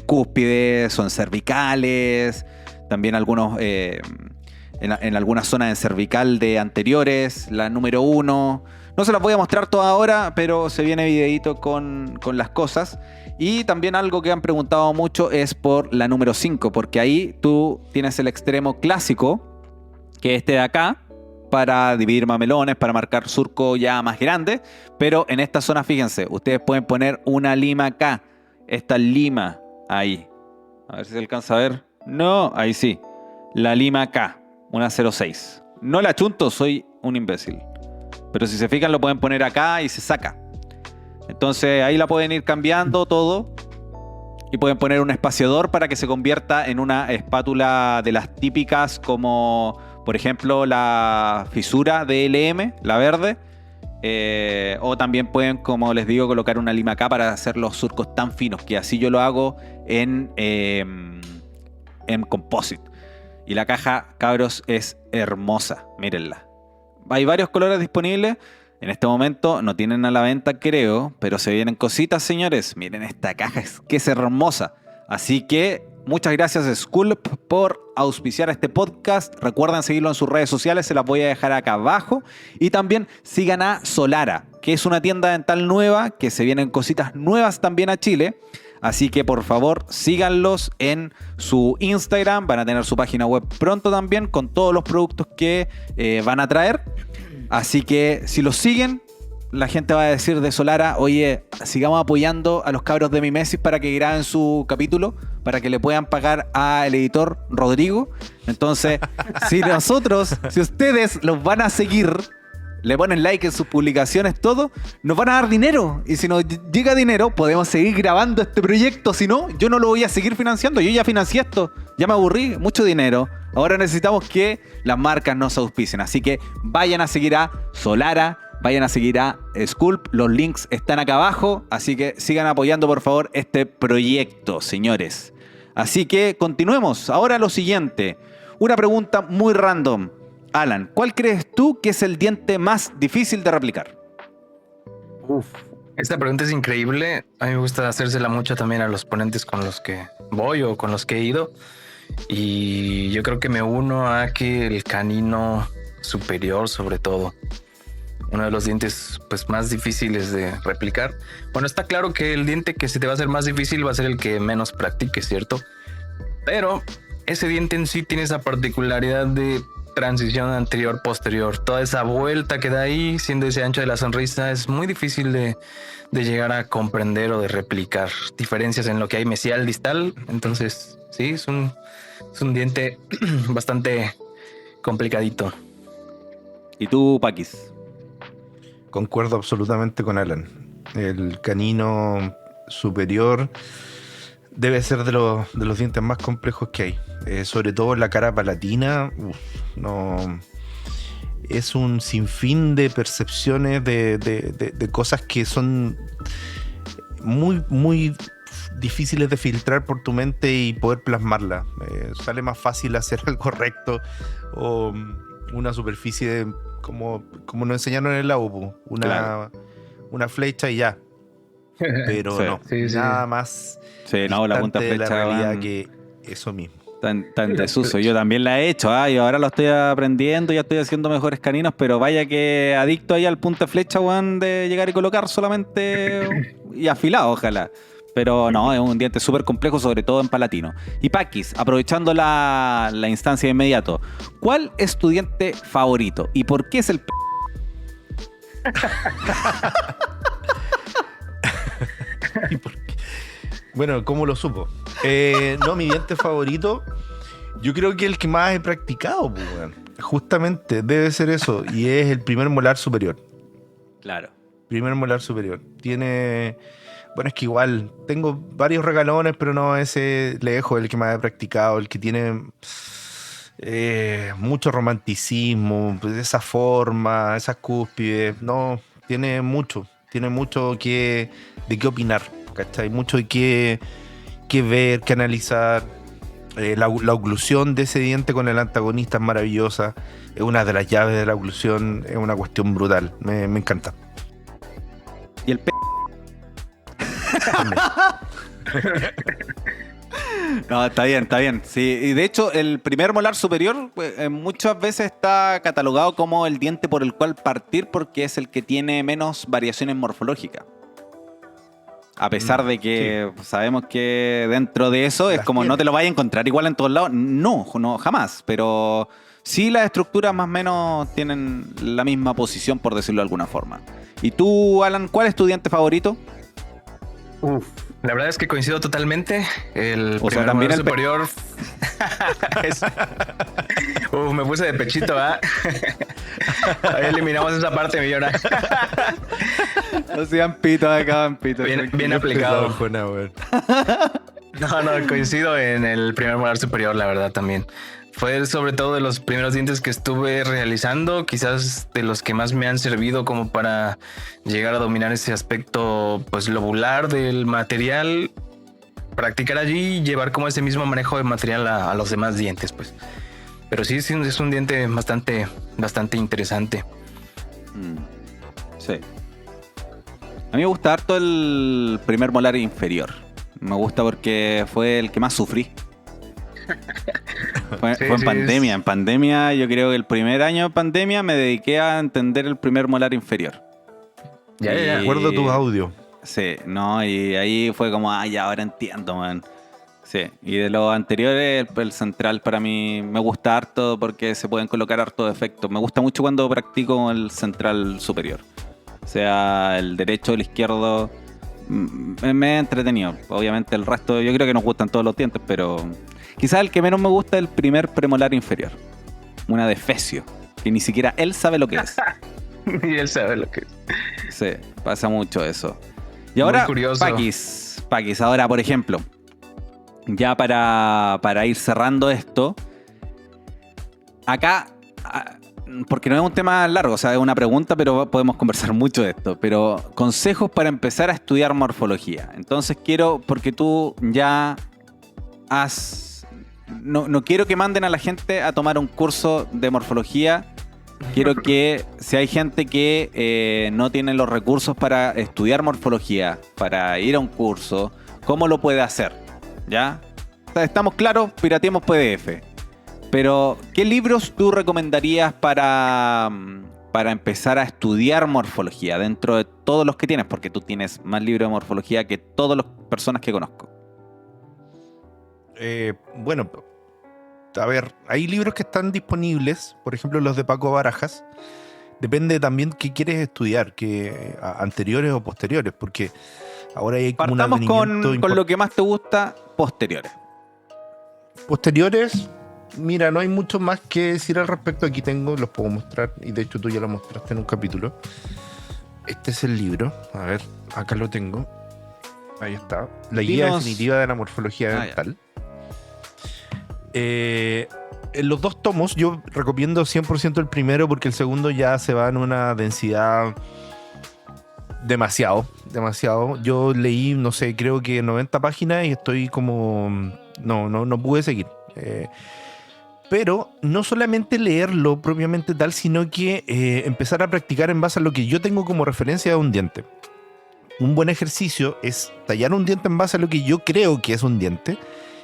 cúspides o en cervicales, también algunos en algunas zonas en cervical de anteriores, la número 1. No se las voy a mostrar toda ahora, pero se viene videíto con las cosas. Y también algo que han preguntado mucho es por la número 5, porque ahí tú tienes el extremo clásico, que es este de acá, para dividir mamelones, para marcar surco ya más grande. Pero en esta zona, fíjense, ustedes pueden poner una lima acá. Esta lima ahí. A ver si se alcanza a ver. No, ahí sí. La lima acá, una 06. No la chunto, soy un imbécil. Pero si se fijan, lo pueden poner acá y se saca. Entonces ahí la pueden ir cambiando todo. Y pueden poner un espaciador para que se convierta en una espátula de las típicas, como por ejemplo la fisura de LM, la verde. O también pueden, como les digo, colocar una lima acá para hacer los surcos tan finos, que así yo lo hago en composite. Y la caja, cabros, es hermosa. Mírenla. Hay varios colores disponibles. En este momento no tienen a la venta, creo, pero se vienen cositas, señores. Miren esta caja, que es hermosa. Así que muchas gracias, Sculpt, por auspiciar este podcast. Recuerden seguirlo en sus redes sociales, se las voy a dejar acá abajo. Y también sigan a Solara, que es una tienda dental nueva, que se vienen cositas nuevas también a Chile. Así que por favor síganlos en su Instagram. Van a tener su página web pronto también con todos los productos que van a traer. Así que si los siguen, la gente va a decir de Solara: oye, sigamos apoyando a los cabros de Mimesis para que graben su capítulo, para que le puedan pagar al editor Rodrigo. Entonces, si ustedes los van a seguir, le ponen like en sus publicaciones, todo, nos van a dar dinero. Y si nos llega dinero, podemos seguir grabando este proyecto. Si no, yo no lo voy a seguir financiando. Yo ya financié esto, ya me aburrí, mucho dinero. Ahora necesitamos que las marcas nos auspicien. Así que vayan a seguir a Solara, vayan a seguir a Sculpt. Los links están acá abajo. Así que sigan apoyando, por favor, este proyecto, señores. Así que continuemos. Ahora lo siguiente. Una pregunta muy random. Alan, ¿cuál crees tú que es el diente más difícil de replicar? Esta pregunta es increíble. A mí me gusta hacérsela mucho también a los ponentes con los que voy o con los que he ido. Y yo creo que me uno a que el canino superior, sobre todo, uno de los dientes pues más difíciles de replicar. Bueno, está claro que el diente que se te va a hacer más difícil va a ser el que menos practiques, ¿cierto? Pero ese diente en sí tiene esa particularidad de transición anterior-posterior. Toda esa vuelta que da ahí, siendo ese ancho de la sonrisa, es muy difícil de llegar a comprender o de replicar diferencias en lo que hay mesial, distal. Entonces, sí, es un diente bastante complicadito. ¿Y tú, Paquis? Concuerdo absolutamente con Alan. El canino superior debe ser de los dientes más complejos que hay. Sobre todo la cara palatina. No, es un sinfín de percepciones de cosas que son muy, muy difíciles de filtrar por tu mente y poder plasmarla. Sale más fácil hacer algo recto o una superficie como nos enseñaron en el AUPU, una flecha y ya. Pero sí, no, sí, nada más la punta de la flecha realidad que eso mismo. Tan desuso. Yo también la he hecho, y ahora lo estoy aprendiendo, ya estoy haciendo mejores caninos, pero vaya que adicto ahí al punta flecha, weón, de llegar y colocar solamente y afilado, ojalá. Pero no, es un diente súper complejo, sobre todo en palatino. Y Paquis, aprovechando la instancia de inmediato, ¿cuál es tu diente favorito? ¿Y por qué es el ¿Y por qué? Bueno, ¿cómo lo supo? No, mi diente favorito, yo creo que el que más he practicado, pues, bueno, justamente debe ser eso, y es el primer molar superior. Claro. Primer molar superior. Tiene... Bueno, es que igual tengo varios regalones, pero no, ese lejos el que más he practicado, el que tiene mucho romanticismo, pues, esa forma, esas cúspides, no, tiene mucho de qué opinar, ¿cachai? Mucho de qué ver, qué analizar. La oclusión de ese diente con el antagonista es maravillosa, es una de las llaves de la oclusión, es una cuestión brutal, me encanta. Y el No, está bien, está bien. Sí, y de hecho, el primer molar superior muchas veces está catalogado como el diente por el cual partir porque es el que tiene menos variaciones morfológicas. A pesar de que sabemos que dentro de eso es Las como tiene. no te lo vayas a encontrar igual en todos lados. No, no, jamás. Pero sí las estructuras más o menos tienen la misma posición, por decirlo de alguna forma. ¿Y tú, Alan, cuál es tu diente favorito? La verdad es que coincido totalmente. El O sea, primer también molar el superior. Me puse de pechito, ¿ah? Ahí eliminamos esa parte, mi llora. No sean pitos acá, pitos. Bien aplicado. Jona, weón. No, coincido en el primer molar superior, la verdad, también. Fue sobre todo de los primeros dientes que estuve realizando, quizás de los que más me han servido como para llegar a dominar ese aspecto pues lobular del material, practicar allí y llevar como ese mismo manejo de material a los demás dientes, pues. Pero sí, es un diente bastante interesante. Sí. A mí me gusta harto el primer molar inferior. Me gusta porque fue el que más sufrí. Fue en pandemia. En pandemia, yo creo que el primer año de pandemia me dediqué a entender el primer molar inferior. Ya. Recuerdo tu audio. Sí, no, y ahí fue como, ya ahora entiendo, man. Sí, y de los anteriores, el central para mí me gusta harto porque se pueden colocar harto de efectos. Me gusta mucho cuando practico el central superior. O sea, el derecho o el izquierdo, me he entretenido. Obviamente el resto, yo creo que nos gustan todos los dientes, pero quizás el que menos me gusta es el primer premolar inferior. Una de Fecio, que ni siquiera él sabe lo que es. Y él sabe lo que es. Sí, pasa mucho eso. Y ahora, curioso. Paquis, ahora por ejemplo, ya para ir cerrando esto, acá, porque no es un tema largo, o sea, es una pregunta, pero podemos conversar mucho de esto, pero consejos para empezar a estudiar morfología. Entonces quiero, porque tú ya has... No quiero que manden a la gente a tomar un curso de morfología. Quiero que si hay gente que no tiene los recursos para estudiar morfología, para ir a un curso, ¿cómo lo puede hacer? ¿Ya? Estamos claros, pirateemos PDF. Pero, ¿qué libros tú recomendarías para empezar a estudiar morfología dentro de todos los que tienes? Porque tú tienes más libros de morfología que todas las personas que conozco. Bueno, a ver, hay libros que están disponibles, por ejemplo los de Paco Barajas. Depende también qué quieres estudiar, que anteriores o posteriores, porque ahora hay como Partamos un con advenimiento lo que más te gusta, posteriores. Posteriores, mira, no hay mucho más que decir al respecto. Aquí tengo, los puedo mostrar, y de hecho tú ya lo mostraste en un capítulo. Este es el libro, a ver, acá lo tengo. Ahí está, la guía definitiva de la morfología dental. En los dos tomos yo recomiendo 100% el primero, porque el segundo ya se va en una densidad demasiado. Yo leí, no sé, creo que 90 páginas y estoy como... No pude seguir. Pero no solamente leerlo propiamente tal, sino que empezar a practicar en base a lo que yo tengo como referencia de un diente. Un buen ejercicio es tallar un diente en base a lo que yo creo que es un diente,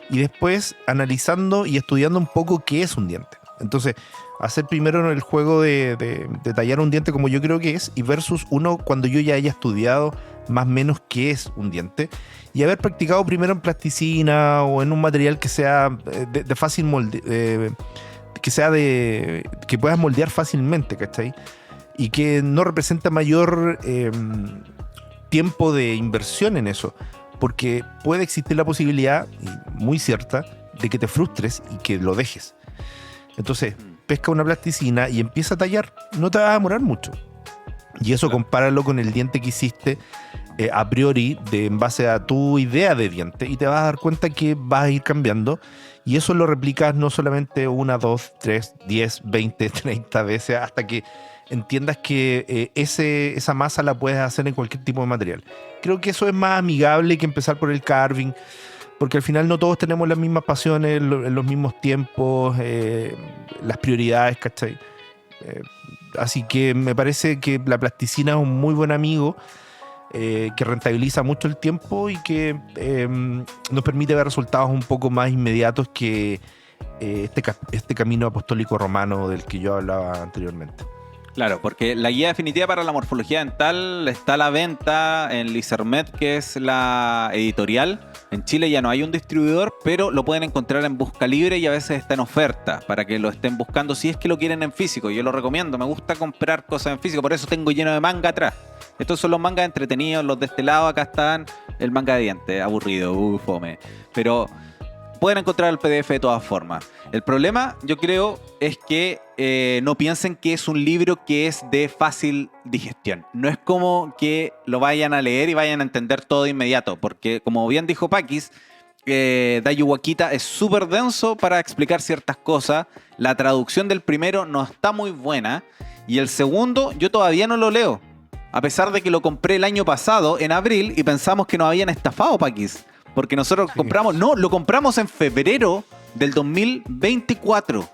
y después analizando y estudiando un poco qué es un diente. Entonces, hacer primero el juego de tallar un diente como yo creo que es, y versus uno cuando yo ya haya estudiado más o menos qué es un diente, y haber practicado primero en plasticina o en un material que sea de fácil molde, que puedas moldear fácilmente, ¿cachai? Y que no representa mayor tiempo de inversión en eso, porque puede existir la posibilidad, y muy cierta, de que te frustres y que lo dejes. Entonces, pesca una plasticina y empieza a tallar, no te va a demorar mucho. Y eso compáralo con el diente que hiciste a priori, en base a tu idea de diente, y te vas a dar cuenta que vas a ir cambiando, y eso lo replicas no solamente 1, 2, 3, 10, 20, 30 veces, hasta que entiendas que esa masa la puedes hacer en cualquier tipo de material. Creo que eso es más amigable que empezar por el carving, porque al final no todos tenemos las mismas pasiones, los mismos tiempos, las prioridades, ¿cachai? Así que me parece que la plasticina es un muy buen amigo. que rentabiliza mucho el tiempo y que nos permite ver resultados un poco más inmediatos que este camino apostólico romano del que yo hablaba anteriormente. Claro, porque la guía definitiva para la morfología dental está a la venta en Lizermed, que es la editorial. En Chile ya no hay un distribuidor, pero lo pueden encontrar en Busca Libre y a veces está en oferta para que lo estén buscando si es que lo quieren en físico. Yo lo recomiendo, me gusta comprar cosas en físico, por eso tengo lleno de manga atrás. Estos son los mangas entretenidos, los de este lado, acá están el manga de dientes, aburrido, fome. Pero pueden encontrar el PDF de todas formas. El problema, yo creo, es que no piensen que es un libro que es de fácil digestión. No es como que lo vayan a leer y vayan a entender todo de inmediato, porque como bien dijo Pakis, Dayu Wakita es súper denso para explicar ciertas cosas. La traducción del primero no está muy buena y el segundo yo todavía no lo leo, a pesar de que lo compré el año pasado, en abril, y pensamos que nos habían estafado, Pakis. Porque nosotros lo compramos en febrero del 2024.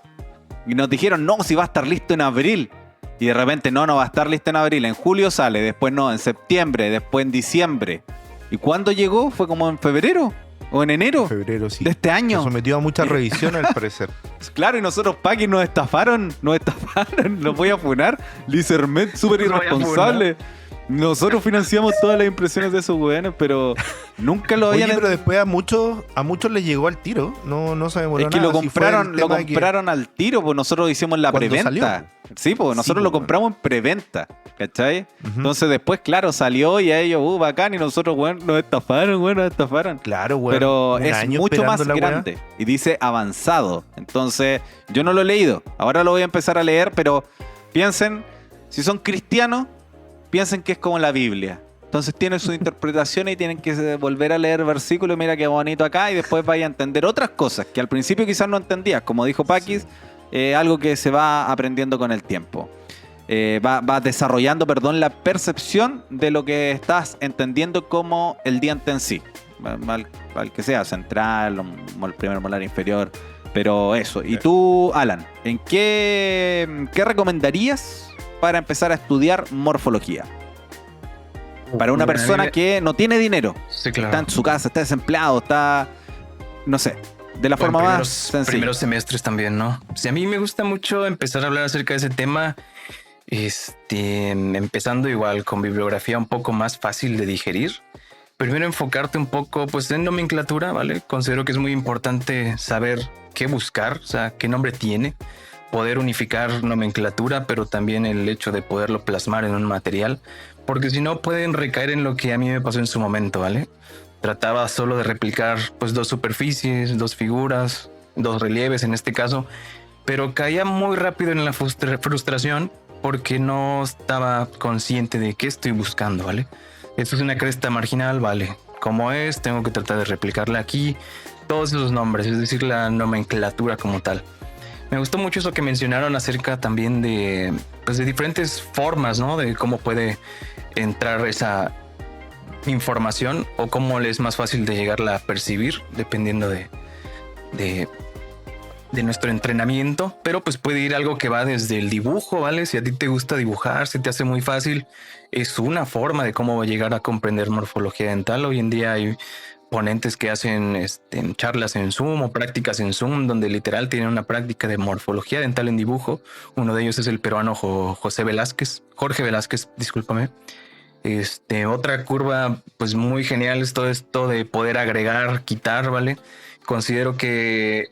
Y nos dijeron, no, si va a estar listo en abril. Y de repente, no va a estar listo en abril. En julio sale, después no, en septiembre, después en diciembre. ¿Y cuándo llegó? ¿Fue como en febrero? ¿O en enero? En febrero, sí. De este año. Se sometió a muchas revisiones, al parecer. Claro, y nosotros, Paqui, nos estafaron. Los voy a funar. Lizermed, súper irresponsable. Nosotros financiamos todas las impresiones de esos weones, pero nunca lo habían... Oye, pero después a muchos les llegó al tiro. No sabemos nada. Es que lo compraron al tiro, pues nosotros hicimos la preventa. Salió. Sí, pues nosotros lo compramos en preventa, ¿cachai? Entonces después, claro, salió y a ellos, bacán, y nosotros, nos estafaron. Claro, weón. Pero es mucho más grande. Y dice avanzado. Entonces, yo no lo he leído. Ahora lo voy a empezar a leer, pero piensen, si son cristianos, piensen que es como la Biblia. Entonces tiene su interpretación y tienen que volver a leer versículos. Mira qué bonito acá. Y después vaya a entender otras cosas que al principio quizás no entendías. Como dijo Pakis, algo que se va aprendiendo con el tiempo. Va desarrollando, la percepción de lo que estás entendiendo como el diente en sí. Al que sea, central, el primer molar inferior. Pero eso. Y tú, Alan, ¿en qué recomendarías para empezar a estudiar morfología? Para una persona que no tiene dinero. Sí, claro. Está en su casa, está desempleado, está... No sé, de la forma más sencilla. Primeros semestres también, ¿no? Sí, a mí me gusta mucho empezar a hablar acerca de ese tema. Empezando igual con bibliografía un poco más fácil de digerir. Primero enfocarte un poco pues en nomenclatura, ¿vale? Considero que es muy importante saber qué buscar, o sea, qué nombre tiene. Poder unificar nomenclatura, pero también el hecho de poderlo plasmar en un material, porque si no pueden recaer en lo que a mí me pasó en su momento, ¿vale? Trataba solo de replicar pues 2 superficies, 2 figuras, 2 relieves en este caso, pero caía muy rápido en la frustración porque no estaba consciente de qué estoy buscando, ¿vale? Esto es una cresta marginal, ¿vale? Como es, tengo que tratar de replicarla aquí, todos esos nombres, es decir, la nomenclatura como tal. Me gustó mucho eso que mencionaron acerca también de diferentes formas, ¿no? De cómo puede entrar esa información o cómo le es más fácil de llegarla a percibir dependiendo de nuestro entrenamiento. Pero pues puede ir algo que va desde el dibujo, ¿vale? Si a ti te gusta dibujar, se te hace muy fácil. Es una forma de cómo llegar a comprender morfología dental. Hoy en día hay ponentes que hacen charlas en Zoom o prácticas en Zoom donde literal tienen una práctica de morfología dental en dibujo. Uno de ellos es el peruano Jorge Velázquez, discúlpame. Otra curva pues muy genial es todo esto de poder agregar, quitar, ¿vale? Considero que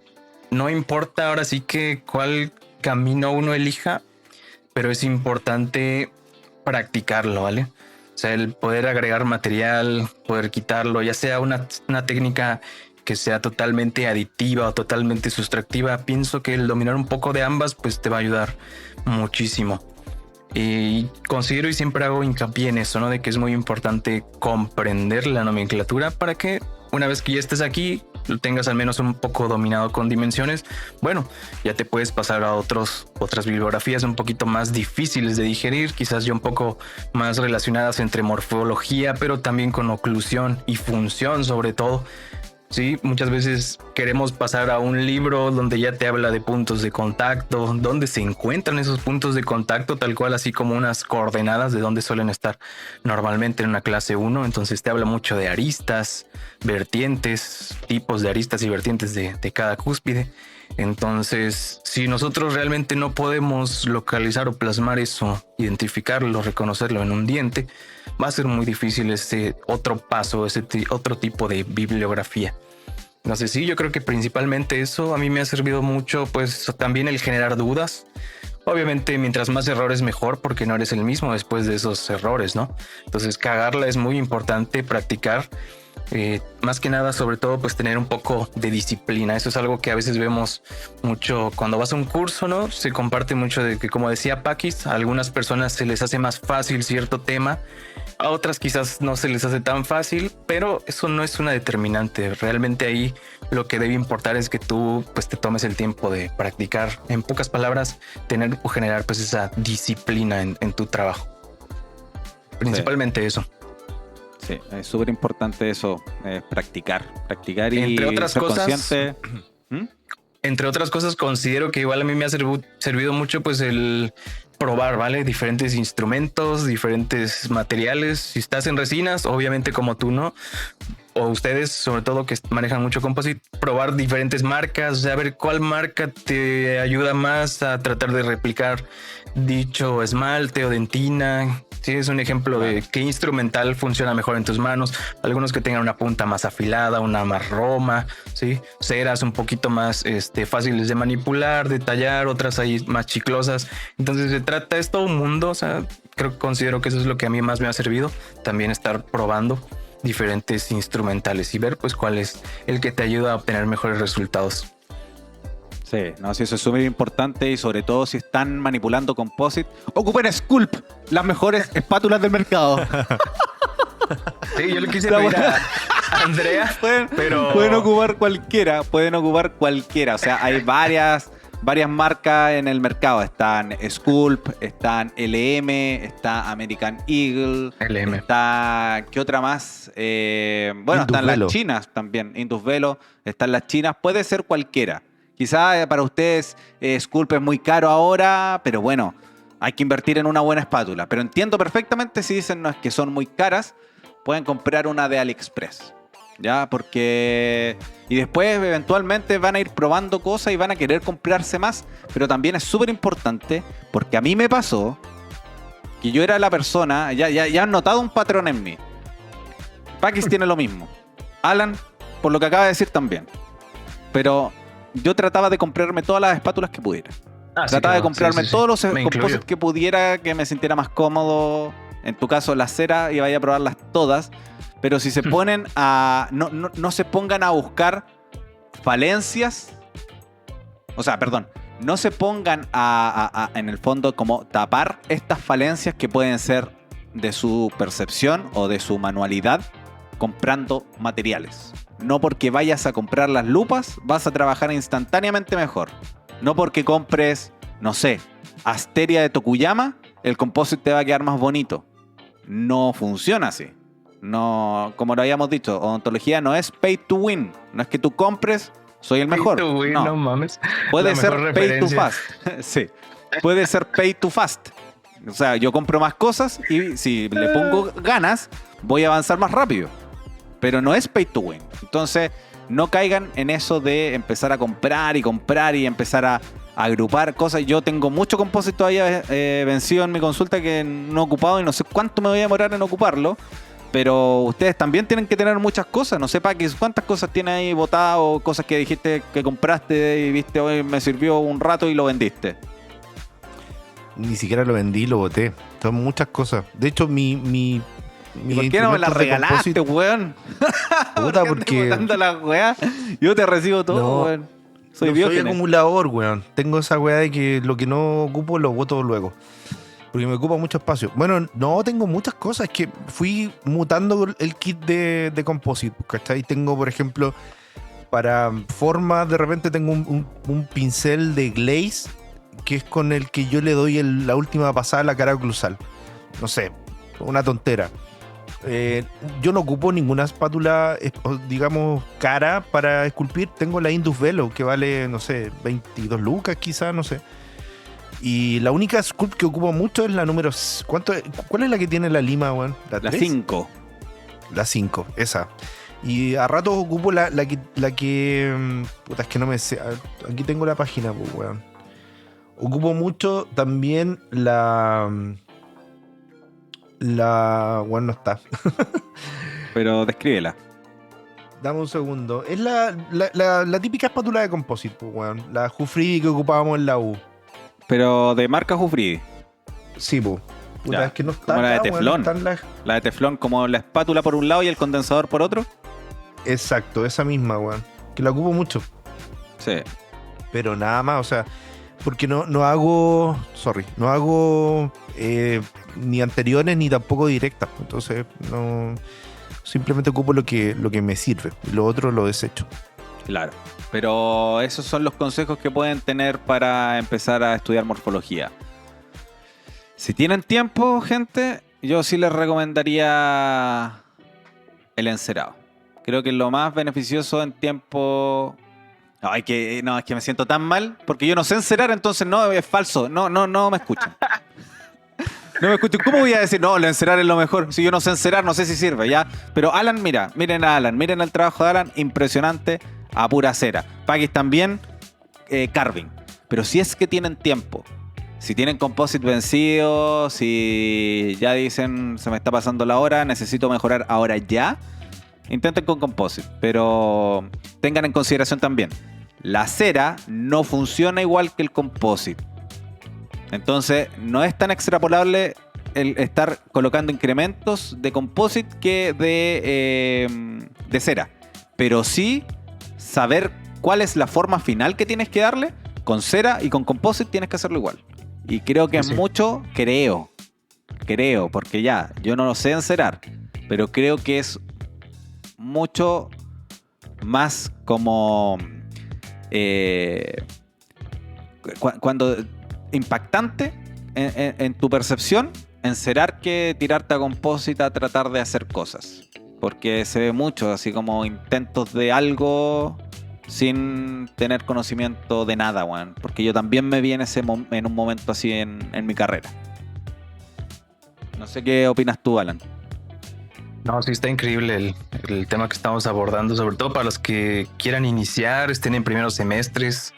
no importa ahora sí que cuál camino uno elija, pero es importante practicarlo, ¿vale? O sea, el poder agregar material, poder quitarlo, ya sea una técnica que sea totalmente aditiva o totalmente sustractiva. Pienso que el dominar un poco de ambas pues te va a ayudar muchísimo. Y considero y siempre hago hincapié en eso, ¿no? De que es muy importante comprender la nomenclatura para que una vez que ya estés aquí, lo tengas al menos un poco dominado con dimensiones. Bueno, ya te puedes pasar a otras bibliografías un poquito más difíciles de digerir, quizás ya un poco más relacionadas entre morfología, pero también con oclusión y función sobre todo. Sí, muchas veces queremos pasar a un libro donde ya te habla de puntos de contacto, dónde se encuentran esos puntos de contacto, tal cual, así como unas coordenadas de dónde suelen estar normalmente en una clase 1. Entonces te habla mucho de aristas, vertientes, tipos de aristas y vertientes de cada cúspide. Entonces, si nosotros realmente no podemos localizar o plasmar eso, identificarlo, reconocerlo en un diente, va a ser muy difícil ese otro paso, otro tipo de bibliografía. No sé, sí, yo creo que principalmente eso a mí me ha servido mucho, pues también el generar dudas. Obviamente, mientras más errores mejor, porque no eres el mismo después de esos errores, ¿no? Entonces, cagarla es muy importante, practicar. Más que nada, sobre todo, pues tener un poco de disciplina. Eso es algo que a veces vemos mucho cuando vas a un curso, ¿no? Se comparte mucho de que, como decía Paquis, a algunas personas se les hace más fácil cierto tema, a otras quizás no se les hace tan fácil, pero eso no es una determinante. Realmente ahí lo que debe importar es que tú pues te tomes el tiempo de practicar. En pocas palabras, tener o generar pues esa disciplina en tu trabajo. Principalmente eso. Sí, es súper importante eso, practicar y entre otras ser cosas, consciente. Entre otras cosas, considero que igual a mí me ha servido mucho pues el probar, ¿vale? Diferentes instrumentos, diferentes materiales. Si estás en resinas, obviamente como tú, ¿no? O ustedes, sobre todo que manejan mucho composite, probar diferentes marcas, o sea, ver cuál marca te ayuda más a tratar de replicar dicho esmalte o dentina. Sí, es un ejemplo de qué instrumental funciona mejor en tus manos. Algunos que tengan una punta más afilada, una más roma, ¿sí? Ceras un poquito más fáciles de manipular, de tallar, otras ahí más chiclosas. Entonces se trata, es todo un mundo, o sea, considero que eso es lo que a mí más me ha servido. También estar probando diferentes instrumentales y ver pues cuál es el que te ayuda a obtener mejores resultados. Sí, no, sí, eso es súper importante y sobre todo si están manipulando composite, ocupen Sculpt, las mejores espátulas del mercado. Sí, yo le quise pedir a Andrea, pero pueden ocupar cualquiera, o sea, hay varias marcas en el mercado, están Sculpt, están LM, está American Eagle, LM. está, ¿qué otra más? Bueno, están las chinas también, Indus Velo, están las chinas, puede ser cualquiera. Quizá para ustedes Sculpt es muy caro ahora, pero bueno, hay que invertir en una buena espátula. Pero entiendo perfectamente si dicen no, es que son muy caras, pueden comprar una de AliExpress. ¿Ya? Porque... Y después eventualmente van a ir probando cosas y van a querer comprarse más. Pero también es súper importante, porque a mí me pasó que yo era la persona, ya han notado un patrón en mí. Paquis tiene lo mismo. Alan, por lo que acaba de decir también. Pero... yo trataba de comprarme todas las espátulas que pudiera. Trataba de comprarme todos los composites que pudiera, que me sintiera más cómodo. En tu caso, las ceras, iba a probarlas todas. Pero si se ponen a... No se pongan a buscar falencias. O sea, perdón. No se pongan en el fondo, como tapar estas falencias que pueden ser de su percepción o de su manualidad comprando materiales. No porque vayas a comprar las lupas vas a trabajar instantáneamente mejor. No porque compres, no sé, Asteria de Tokuyama, el composite te va a quedar más bonito. No funciona así. No, como lo habíamos dicho, odontología no es pay to win. No es que tú compres, soy el mejor. Pay to win, no mames. Puede ser pay to fast. Sí, puede ser pay to fast. O sea, yo compro más cosas y si le pongo ganas, voy a avanzar más rápido. Pero no es pay to win. Entonces, no caigan en eso de empezar a comprar y empezar a agrupar cosas. Yo tengo mucho composite todavía vencido en mi consulta que no he ocupado y no sé cuánto me voy a demorar en ocuparlo. Pero ustedes también tienen que tener muchas cosas. No sé, Paquis, ¿cuántas cosas tienes ahí botadas o cosas que dijiste que compraste y viste hoy me sirvió un rato y lo vendiste? Ni siquiera lo vendí, lo boté. Son muchas cosas. De hecho, mi ¿Y por qué no me la regalaste, weón? Puta, porque... la weá? Yo te recibo todo, no, weón. Soy acumulador, weón. Tengo esa weá de que lo que no ocupo lo boto luego. Porque me ocupa mucho espacio. Bueno, no, tengo muchas cosas. Es que fui mutando el kit de composite, ¿cachai? Tengo, por ejemplo, para formas, de repente tengo un pincel de glaze, que es con el que yo le doy la última pasada a la cara oclusal. No sé, una tontera. Yo no ocupo ninguna espátula, digamos, cara para esculpir. Tengo la Indus Velo, que vale, no sé, 22 lucas quizás, no sé. Y la única sculpt que ocupo mucho es la número... ¿Cuál es la que tiene la lima, weón? La 5. La 5, esa. Y a ratos ocupo la que... Puta, es que no me sé. Aquí tengo la página, pues, weón. Ocupo mucho también bueno, no está. Pero descríbela. Dame un segundo. Es la típica espátula de composite, pues, weón. La Jufridi que ocupábamos en la U. Pero de marca Jufridi. Sí, pues. Puta, Ya. es que no está Como la de acá, weón, teflón. no están La de teflón, como la espátula por un lado y el condensador por otro. Exacto, esa misma, weón. Que la ocupo mucho. Sí. Pero nada más, o sea, porque no hago, no hago ni anteriores ni tampoco directas. Entonces, no, simplemente ocupo lo que me sirve y lo otro lo desecho. Claro. Pero esos son los consejos que pueden tener para empezar a estudiar morfología. Si tienen tiempo, gente, yo sí les recomendaría el encerado. Creo que es lo más beneficioso en tiempo... No, es que me siento tan mal porque yo no sé encerar, entonces no, es falso. No me escuchan. No me escuchan. ¿Cómo voy a decir, no, el encerar es lo mejor? Si yo no sé encerar, no sé si sirve, ¿ya? Pero Alan, miren a Alan, miren el trabajo de Alan, impresionante, a pura cera. Pakis también, carving. Pero si es que tienen tiempo, si tienen composite vencido, si ya dicen, se me está pasando la hora, necesito mejorar ahora ya, intenten con composite. Pero tengan en consideración también, la cera no funciona igual que el composite. Entonces, no es tan extrapolable el estar colocando incrementos de composite que de cera. Pero sí saber cuál es la forma final que tienes que darle. Con cera y con composite tienes que hacerlo igual. Y creo que Sí. es mucho, creo, porque ya, yo no lo sé encerar, pero creo que es mucho más como cuando impactante en tu percepción encerar que tirarte a composite a tratar de hacer cosas, porque se ve mucho así como intentos de algo sin tener conocimiento de nada, weón. Porque yo también me vi en un momento así en mi carrera. No sé qué opinas tú, Alan. No, sí, está increíble el tema que estamos abordando, sobre todo para los que quieran iniciar, estén en primeros semestres.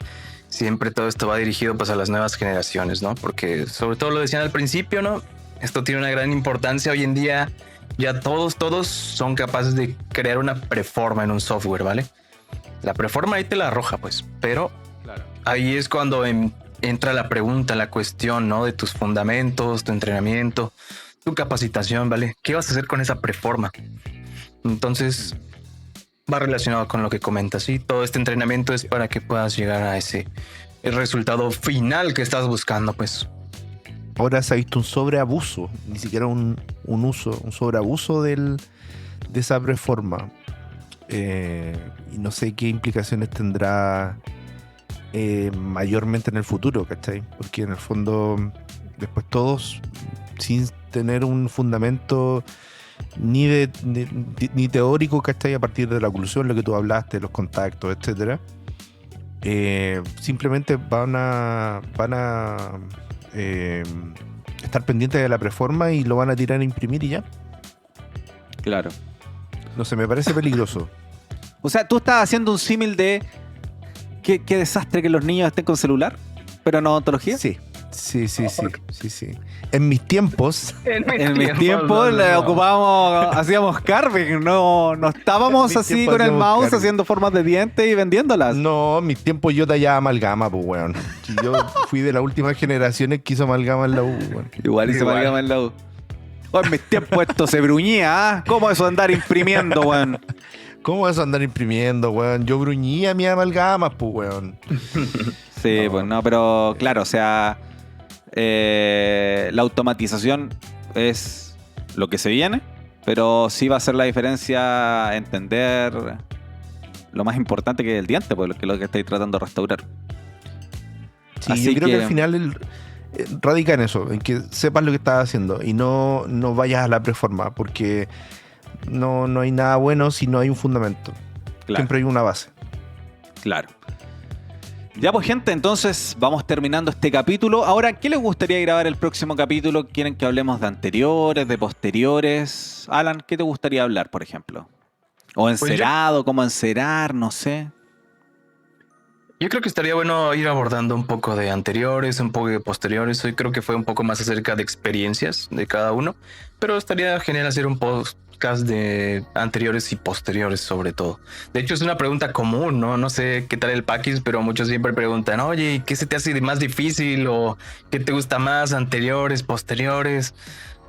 Siempre todo esto va dirigido pues a las nuevas generaciones, ¿no? Porque sobre todo lo decían al principio, ¿no? Esto tiene una gran importancia hoy en día. Ya todos son capaces de crear una preforma en un software, ¿vale? La preforma ahí te la arroja, pues, pero ahí es cuando entra la pregunta, la cuestión, ¿no? De tus fundamentos, tu entrenamiento, tu capacitación, ¿vale? ¿Qué vas a hacer con esa preforma? Entonces, va relacionado con lo que comentas, ¿sí? Todo este entrenamiento es para que puedas llegar a el resultado final que estás buscando, pues. Ahora se ha visto un sobreabuso, ni siquiera un sobreabuso de esa preforma. Y no sé qué implicaciones tendrá mayormente en el futuro, ¿cachai? Porque en el fondo, después todos, sin tener un fundamento ni teórico, ¿cachai? A partir de la oclusión, lo que tú hablaste, los contactos, etcétera, simplemente van a estar pendientes de la preforma y lo van a tirar a imprimir y ya. Claro. No sé, me parece peligroso. O sea, tú estás haciendo un símil de qué desastre que los niños estén con celular, pero en odontología. Sí. En mis tiempos, En mis tiempos le ocupábamos, hacíamos carving, no estábamos En mis así tiempos con el hacíamos mouse carving. haciendo formas de dientes y vendiéndolas. no, en mis tiempos yo tallaba amalgama, pues, weón. Y yo fui de las últimas generaciones que hizo amalgama en la U, weón. Igual hice amalgama en la U. Oh, en mis tiempos esto se bruñía, ¿ah? ¿Cómo eso de andar imprimiendo, weón? ¿Cómo vas a andar imprimiendo, weón? Yo bruñía mi amalgama, pues, weón. Sí, No. pues no, pero claro, o sea, la automatización es lo que se viene, pero sí va a ser la diferencia entender lo más importante que es el diente, pues que es lo que estáis tratando de restaurar. Sí, Así yo creo que que- al final radica en eso, en que sepas lo que estás haciendo y no vayas a la preforma, porque no hay nada bueno si no hay un fundamento. Claro. Siempre hay una base. Claro. Ya pues gente, entonces vamos terminando este capítulo. Ahora, ¿qué les gustaría grabar el próximo capítulo? ¿Quieren que hablemos de anteriores, de posteriores? Alan, ¿qué te gustaría hablar, por ejemplo? O encerado, cómo encerar, no sé. Yo creo que estaría bueno ir abordando un poco de anteriores, un poco de posteriores. Hoy creo que fue un poco más acerca de experiencias de cada uno, pero estaría genial hacer un podcast de anteriores y posteriores sobre todo. De hecho, es una pregunta común, ¿no? No sé qué tal el Paquis, pero muchos siempre preguntan, oye, ¿qué se te hace más difícil? ¿O qué te gusta más? ¿Anteriores, posteriores?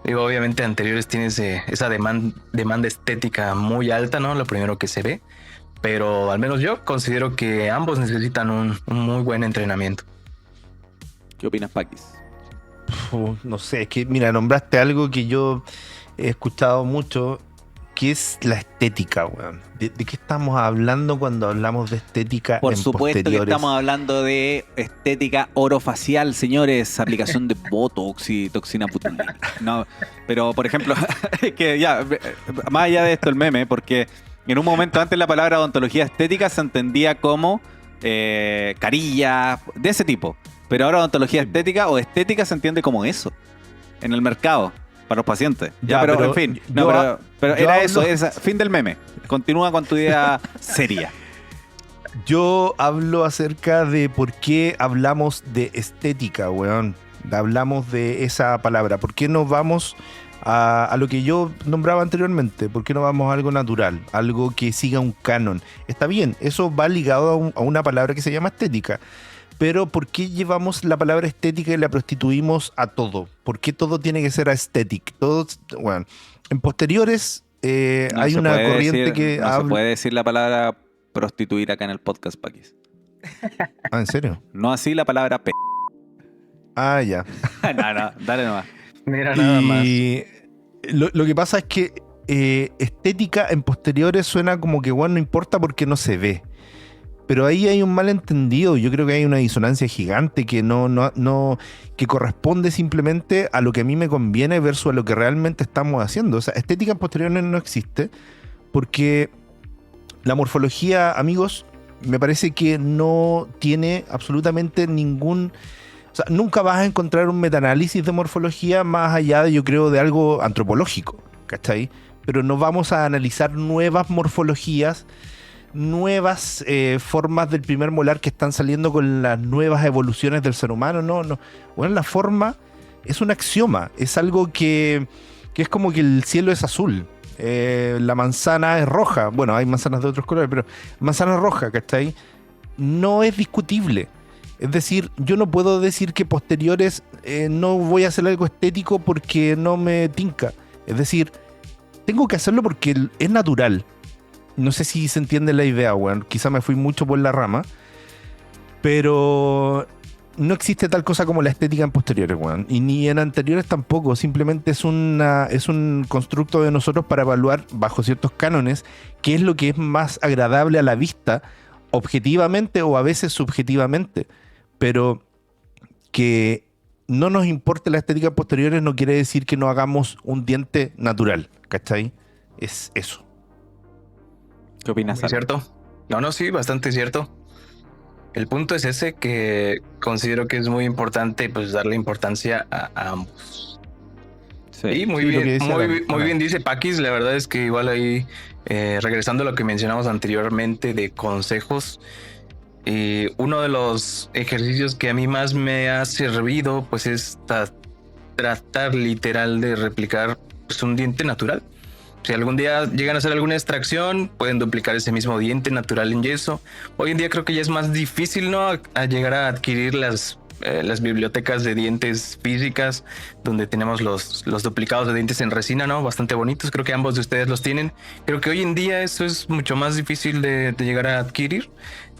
Digo, obviamente anteriores tienes esa demanda estética muy alta, ¿no? Lo primero que se ve. Pero al menos yo considero que ambos necesitan un muy buen entrenamiento. ¿Qué opinas, Paquis? No sé, es que mira, nombraste algo que yo he escuchado mucho, que es la estética, weón. ¿De qué estamos hablando cuando hablamos de estética Por en supuesto posteriores? que estamos hablando de estética orofacial, señores. Aplicación de botox y toxina botulínica. No, pero, por ejemplo, que ya, más allá de esto el meme, porque en un momento antes la palabra odontología estética se entendía como carilla, de ese tipo. Pero ahora odontología estética o estética se entiende como eso, en el mercado, para los pacientes. Ya, pero en fin, no, pero era eso, fin del meme. Continúa con tu idea seria. Yo hablo acerca de por qué hablamos de estética, weón. Hablamos de esa palabra. ¿Por qué no vamos a lo que yo nombraba anteriormente? ¿Por qué no vamos a algo natural? Algo que siga un canon. Está bien, eso va ligado a una palabra que se llama estética. Pero ¿por qué llevamos la palabra estética y la prostituimos a todo? ¿Por qué todo tiene que ser aesthetic? Todo, bueno, en posteriores hay una corriente que no se puede decir la palabra prostituir acá en el podcast, Paquis. Ah, ¿en serio? No así la palabra p. Ah, ya. No, dale nomás. Mira, nada más. Y lo que pasa es que estética en posteriores suena como que, bueno, no importa porque no se ve. Pero ahí hay un malentendido. Yo creo que hay una disonancia gigante que que corresponde simplemente a lo que a mí me conviene versus a lo que realmente estamos haciendo. O sea, estética en posteriores no existe porque la morfología, amigos, me parece que no tiene absolutamente ningún... O sea, nunca vas a encontrar un metaanálisis de morfología más allá de, yo creo, de algo antropológico, ¿cachai? Pero no vamos a analizar nuevas morfologías, nuevas formas del primer molar que están saliendo con las nuevas evoluciones del ser humano. No. Bueno, la forma es un axioma, es algo que es como que el cielo es azul, la manzana es roja. Bueno, hay manzanas de otros colores, pero manzana es roja, ¿cachai? No es discutible. Es decir, yo no puedo decir que posteriores no voy a hacer algo estético porque no me tinca. Es decir, tengo que hacerlo porque es natural. No sé si se entiende la idea, weón. Quizá me fui mucho por la rama. Pero no existe tal cosa como la estética en posteriores, weón. Y ni en anteriores tampoco. Simplemente es un constructo de nosotros para evaluar bajo ciertos cánones qué es lo que es más agradable a la vista, objetivamente o a veces subjetivamente. Pero que no nos importe la estética en posteriores no quiere decir que no hagamos un diente natural, ¿cachai? Es eso. ¿Qué opinas, ¿Es cierto? No, sí, bastante cierto. El punto es ese, que considero que es muy importante, pues, darle importancia a ambos. Sí. Y muy bien dice Paquis. La verdad es que igual ahí, regresando a lo que mencionamos anteriormente de consejos, uno de los ejercicios que a mí más me ha servido, pues, es tratar literal de replicar, pues, un diente natural. Si algún día llegan a hacer alguna extracción, pueden duplicar ese mismo diente natural en yeso. Hoy en día creo que ya es más difícil, ¿no?, a llegar a adquirir las bibliotecas de dientes físicas, donde tenemos los duplicados de dientes en resina, ¿no? Bastante bonitos. Creo que ambos de ustedes los tienen. Creo que hoy en día eso es mucho más difícil de llegar a adquirir,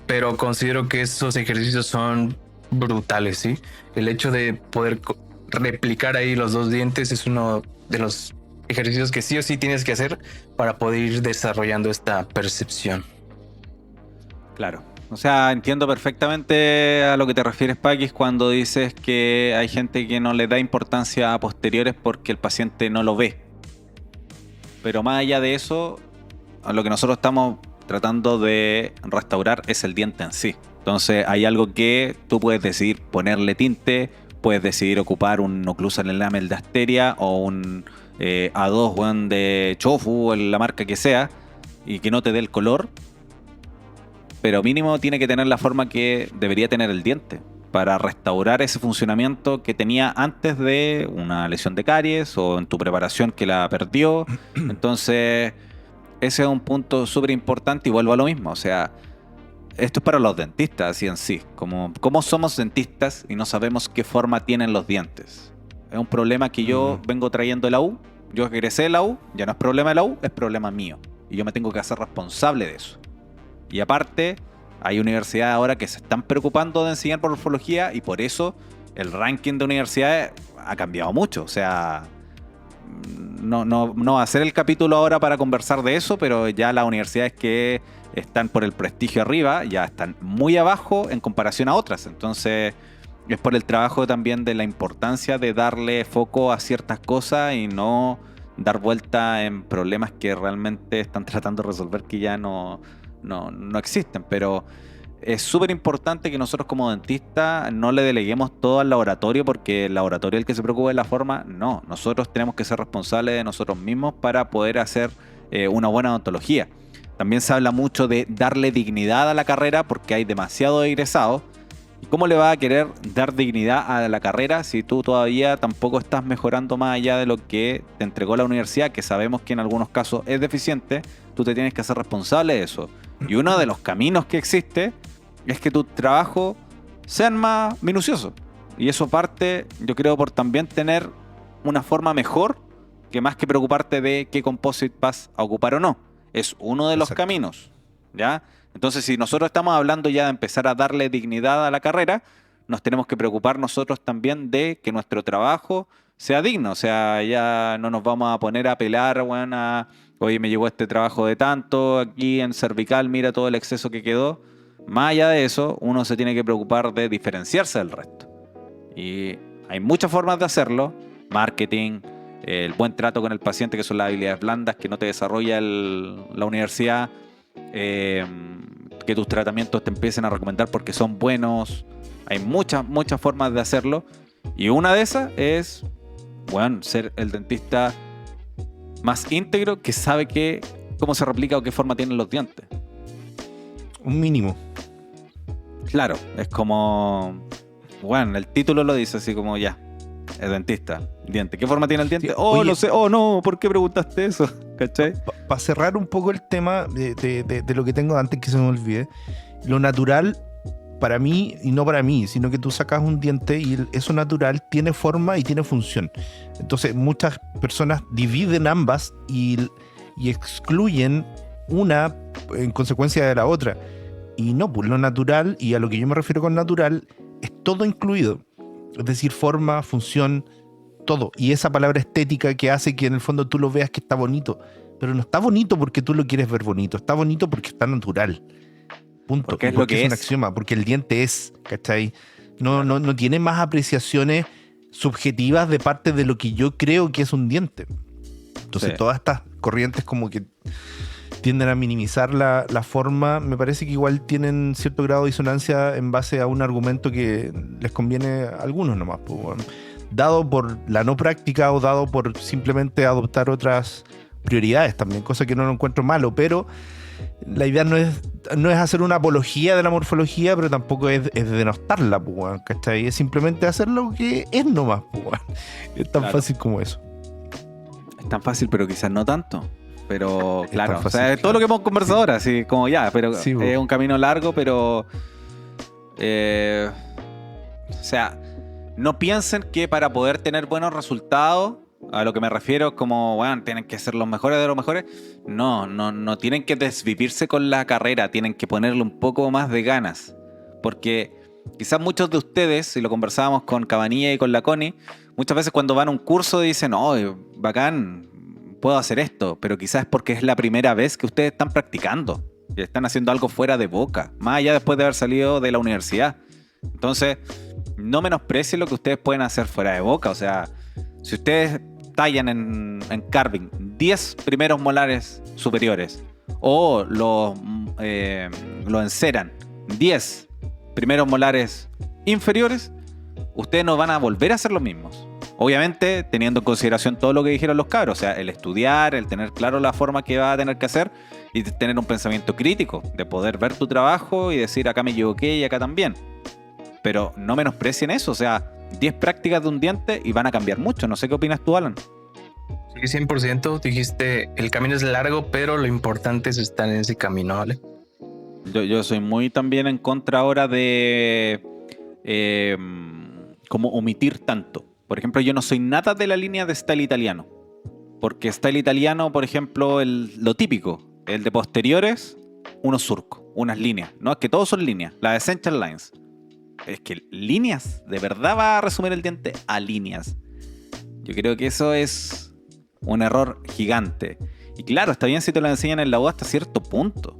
pero considero que esos ejercicios son brutales, ¿sí? El hecho de poder replicar ahí los dos dientes es uno de los ejercicios que sí o sí tienes que hacer para poder ir desarrollando esta percepción. Claro. O sea, entiendo perfectamente a lo que te refieres, Paquis, cuando dices que hay gente que no le da importancia a posteriores porque el paciente no lo ve. Pero más allá de eso, a lo que nosotros estamos tratando de restaurar es el diente en sí. Entonces hay algo que tú puedes decidir ponerle tinte, puedes decidir ocupar un oclusal enamel de Asteria o un A2 weón, de Chofu, o la marca que sea, y que no te dé el color, pero mínimo tiene que tener la forma que debería tener el diente para restaurar ese funcionamiento que tenía antes de una lesión de caries o en tu preparación que la perdió. Entonces, ese es un punto súper importante y vuelvo a lo mismo. O sea, esto es para los dentistas, así en sí. Como somos dentistas y no sabemos qué forma tienen los dientes. Es un problema que yo vengo trayendo de la U. Yo egresé de la U, ya no es problema de la U, es problema mío. Y yo me tengo que hacer responsable de eso. Y aparte, hay universidades ahora que se están preocupando de enseñar morfología y por eso el ranking de universidades ha cambiado mucho. O sea, no va a ser el capítulo ahora para conversar de eso, pero ya las universidades que están por el prestigio arriba ya están muy abajo en comparación a otras. Entonces, es por el trabajo también de la importancia de darle foco a ciertas cosas y no dar vuelta en problemas que realmente están tratando de resolver que ya no existen. Pero es súper importante que nosotros como dentistas no le deleguemos todo al laboratorio porque el laboratorio es el que se preocupa de la forma. No, nosotros tenemos que ser responsables de nosotros mismos para poder hacer una buena odontología. También se habla mucho de darle dignidad a la carrera porque hay demasiados egresados. ¿Y cómo le vas a querer dar dignidad a la carrera si tú todavía tampoco estás mejorando más allá de lo que te entregó la universidad, que sabemos que en algunos casos es deficiente? Tú te tienes que hacer responsable de eso. Y uno de los caminos que existe es que tu trabajo sea más minucioso. Y eso parte, yo creo, por también tener una forma mejor que más que preocuparte de qué composite vas a ocupar o no. Es uno de los Exacto. caminos, ¿ya? Entonces, si nosotros estamos hablando ya de empezar a darle dignidad a la carrera, nos tenemos que preocupar nosotros también de que nuestro trabajo sea digno. O sea, ya no nos vamos a poner a apelar, bueno, a, oye, me llegó este trabajo de tanto, aquí en cervical, mira todo el exceso que quedó. Más allá de eso, uno se tiene que preocupar de diferenciarse del resto. Y hay muchas formas de hacerlo. Marketing, el buen trato con el paciente, que son las habilidades blandas que no te desarrolla la universidad. Que tus tratamientos te empiecen a recomendar porque son buenos. Hay muchas formas de hacerlo. Y una de esas es, bueno, ser el dentista más íntegro que sabe cómo se replica o qué forma tienen los dientes. Un mínimo. Claro, es como, bueno, el título lo dice así como ya, el dentista, diente. ¿Qué forma tiene el diente? Sí, Oh, oye, no sé, oh no, ¿por qué preguntaste eso? ¿Cachai? Para cerrar un poco el tema de lo que tengo antes que se me olvide, lo natural para mí, y no para mí, sino que tú sacas un diente y eso natural tiene forma y tiene función. Entonces muchas personas dividen ambas y excluyen una en consecuencia de la otra. Y no, pues lo natural, y a lo que yo me refiero con natural, es todo incluido. Es decir, forma, función, todo. Y esa palabra estética que hace que en el fondo tú lo veas que está bonito. Pero no está bonito porque tú lo quieres ver bonito. Está bonito porque está natural. Punto. Porque es Porque lo que un es. axioma. Porque el diente es, ¿cachai? No tiene más apreciaciones subjetivas de parte de lo que yo creo que es un diente. Entonces Sí. todas estas corrientes como que tienden a minimizar la forma, me parece que igual tienen cierto grado de disonancia en base a un argumento que les conviene a algunos nomás, pues, bueno, dado por la no práctica o dado por simplemente adoptar otras prioridades también, cosa que no lo encuentro malo, pero la idea no es hacer una apología de la morfología, pero tampoco es denostarla, pues, bueno, ¿cachai? Es simplemente hacer lo que es nomás, pues, bueno. Es tan Claro. fácil como eso. Es tan fácil, pero quizás no tanto. Pero Es claro, tan fácil, o sea, es todo claro. lo que hemos conversado ahora, así como ya, pero Sí, es bo. un camino largo, pero o sea, no piensen que para poder tener buenos resultados, a lo que me refiero es como, bueno, tienen que ser los mejores de los mejores. No tienen que desvivirse con la carrera, tienen que ponerle un poco más de ganas. Porque quizás muchos de ustedes, si lo conversábamos con Cabanilla y con la Connie, muchas veces cuando van a un curso dicen, oh, bacán, puedo hacer esto, pero quizás es porque es la primera vez que ustedes están practicando. y están haciendo algo fuera de boca, más allá después de haber salido de la universidad. Entonces, no menosprecien lo que ustedes pueden hacer fuera de boca. O sea, si ustedes tallan en carving 10 primeros molares superiores o lo enceran 10 primeros molares inferiores, ustedes no van a volver a hacer los mismos. Obviamente teniendo en consideración todo lo que dijeron los cabros, o sea, el estudiar, el tener claro la forma que va a tener que hacer y tener un pensamiento crítico, de poder ver tu trabajo y decir acá me equivoqué y acá también. Pero no menosprecien eso, o sea, 10 prácticas de un diente y van a cambiar mucho. No sé qué opinas tú, Alan. Sí, 100%. Dijiste, el camino es largo, pero lo importante es estar en ese camino, ¿vale? Yo soy muy también en contra ahora de como omitir tanto. Por ejemplo, yo no soy nada de la línea de style italiano. Porque style italiano, por ejemplo, lo típico, el de posteriores, unos surcos, unas líneas. No, es que todos son líneas, las essential lines. Es que líneas, de verdad va a resumir el diente a líneas. Yo creo que eso es un error gigante. Y claro, está bien si te lo enseñan en la U hasta cierto punto.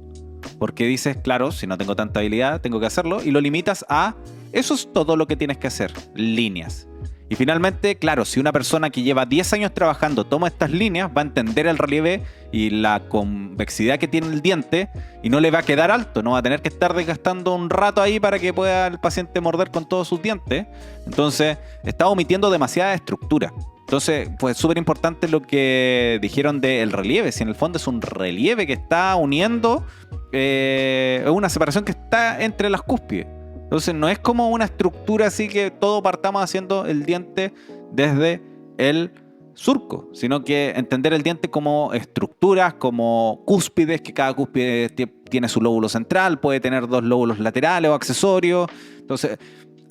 Porque dices, claro, si no tengo tanta habilidad, tengo que hacerlo. Y lo limitas a, eso es todo lo que tienes que hacer, líneas. Y finalmente, claro, si una persona que lleva 10 años trabajando toma estas líneas, va a entender el relieve y la convexidad que tiene el diente y no le va a quedar alto, no va a tener que estar desgastando un rato ahí para que pueda el paciente morder con todos sus dientes. Entonces, está omitiendo demasiada estructura. Entonces, pues súper importante lo que dijeron del relieve. Si en el fondo es un relieve que está uniendo, es una separación que está entre las cúspides. Entonces no es como una estructura así que todo partamos haciendo el diente desde el surco, sino que entender el diente como estructuras, como cúspides, que cada cúspide tiene su lóbulo central, puede tener 2 lóbulos laterales o accesorios. Entonces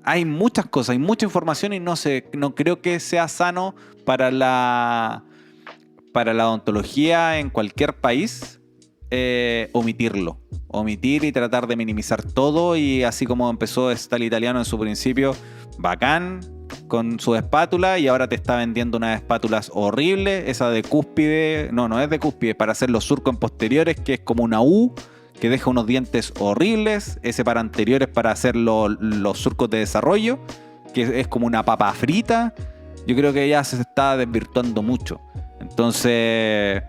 hay muchas cosas, hay mucha información y no creo que sea sano para la odontología en cualquier país omitir y tratar de minimizar todo. Y así como empezó Style Italiano en su principio, bacán con su espátula, y ahora te está vendiendo unas espátulas horribles, esa de cúspide, no es de cúspide, para hacer los surcos en posteriores, que es como una U que deja unos dientes horribles, ese para anteriores para hacer los surcos de desarrollo, que es como una papa frita. Yo creo que ya se está desvirtuando mucho. Entonces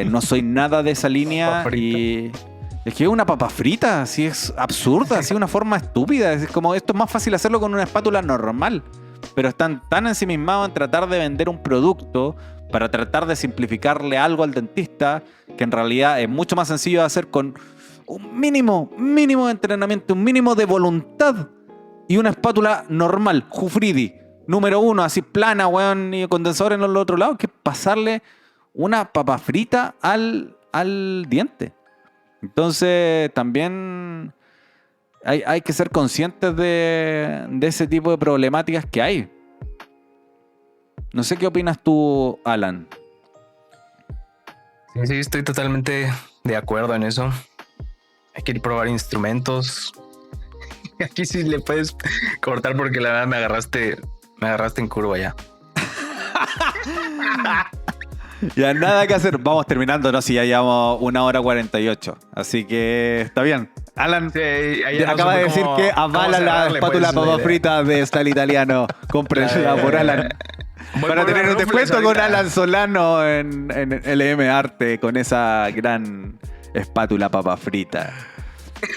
no soy nada de esa línea. Y es que es una papa frita, así es absurda, así de una forma estúpida. Es como, esto es más fácil hacerlo con una espátula normal, pero están tan ensimismados en tratar de vender un producto para tratar de simplificarle algo al dentista, que en realidad es mucho más sencillo de hacer con un mínimo de entrenamiento, un mínimo de voluntad y una espátula normal, Jufridi, número 1, así plana, weón, y condensador en el otro lado, que pasarle una papa frita al diente. Entonces también hay que ser conscientes de ese tipo de problemáticas que hay. No sé qué opinas tú, Alan. Sí, estoy totalmente de acuerdo en eso. Hay que ir a probar instrumentos. Aquí sí le puedes cortar porque la verdad me agarraste en curva ya. Ya nada que hacer. Vamos terminando, ¿no? Si ya llevamos 1:48. Así que está bien. Alan acaba de decir que avala la espátula papa frita de Style Italiano. Cómprenla por Alan. Para tener un descuento con Alan Solano en LM Arte con esa gran espátula papa frita.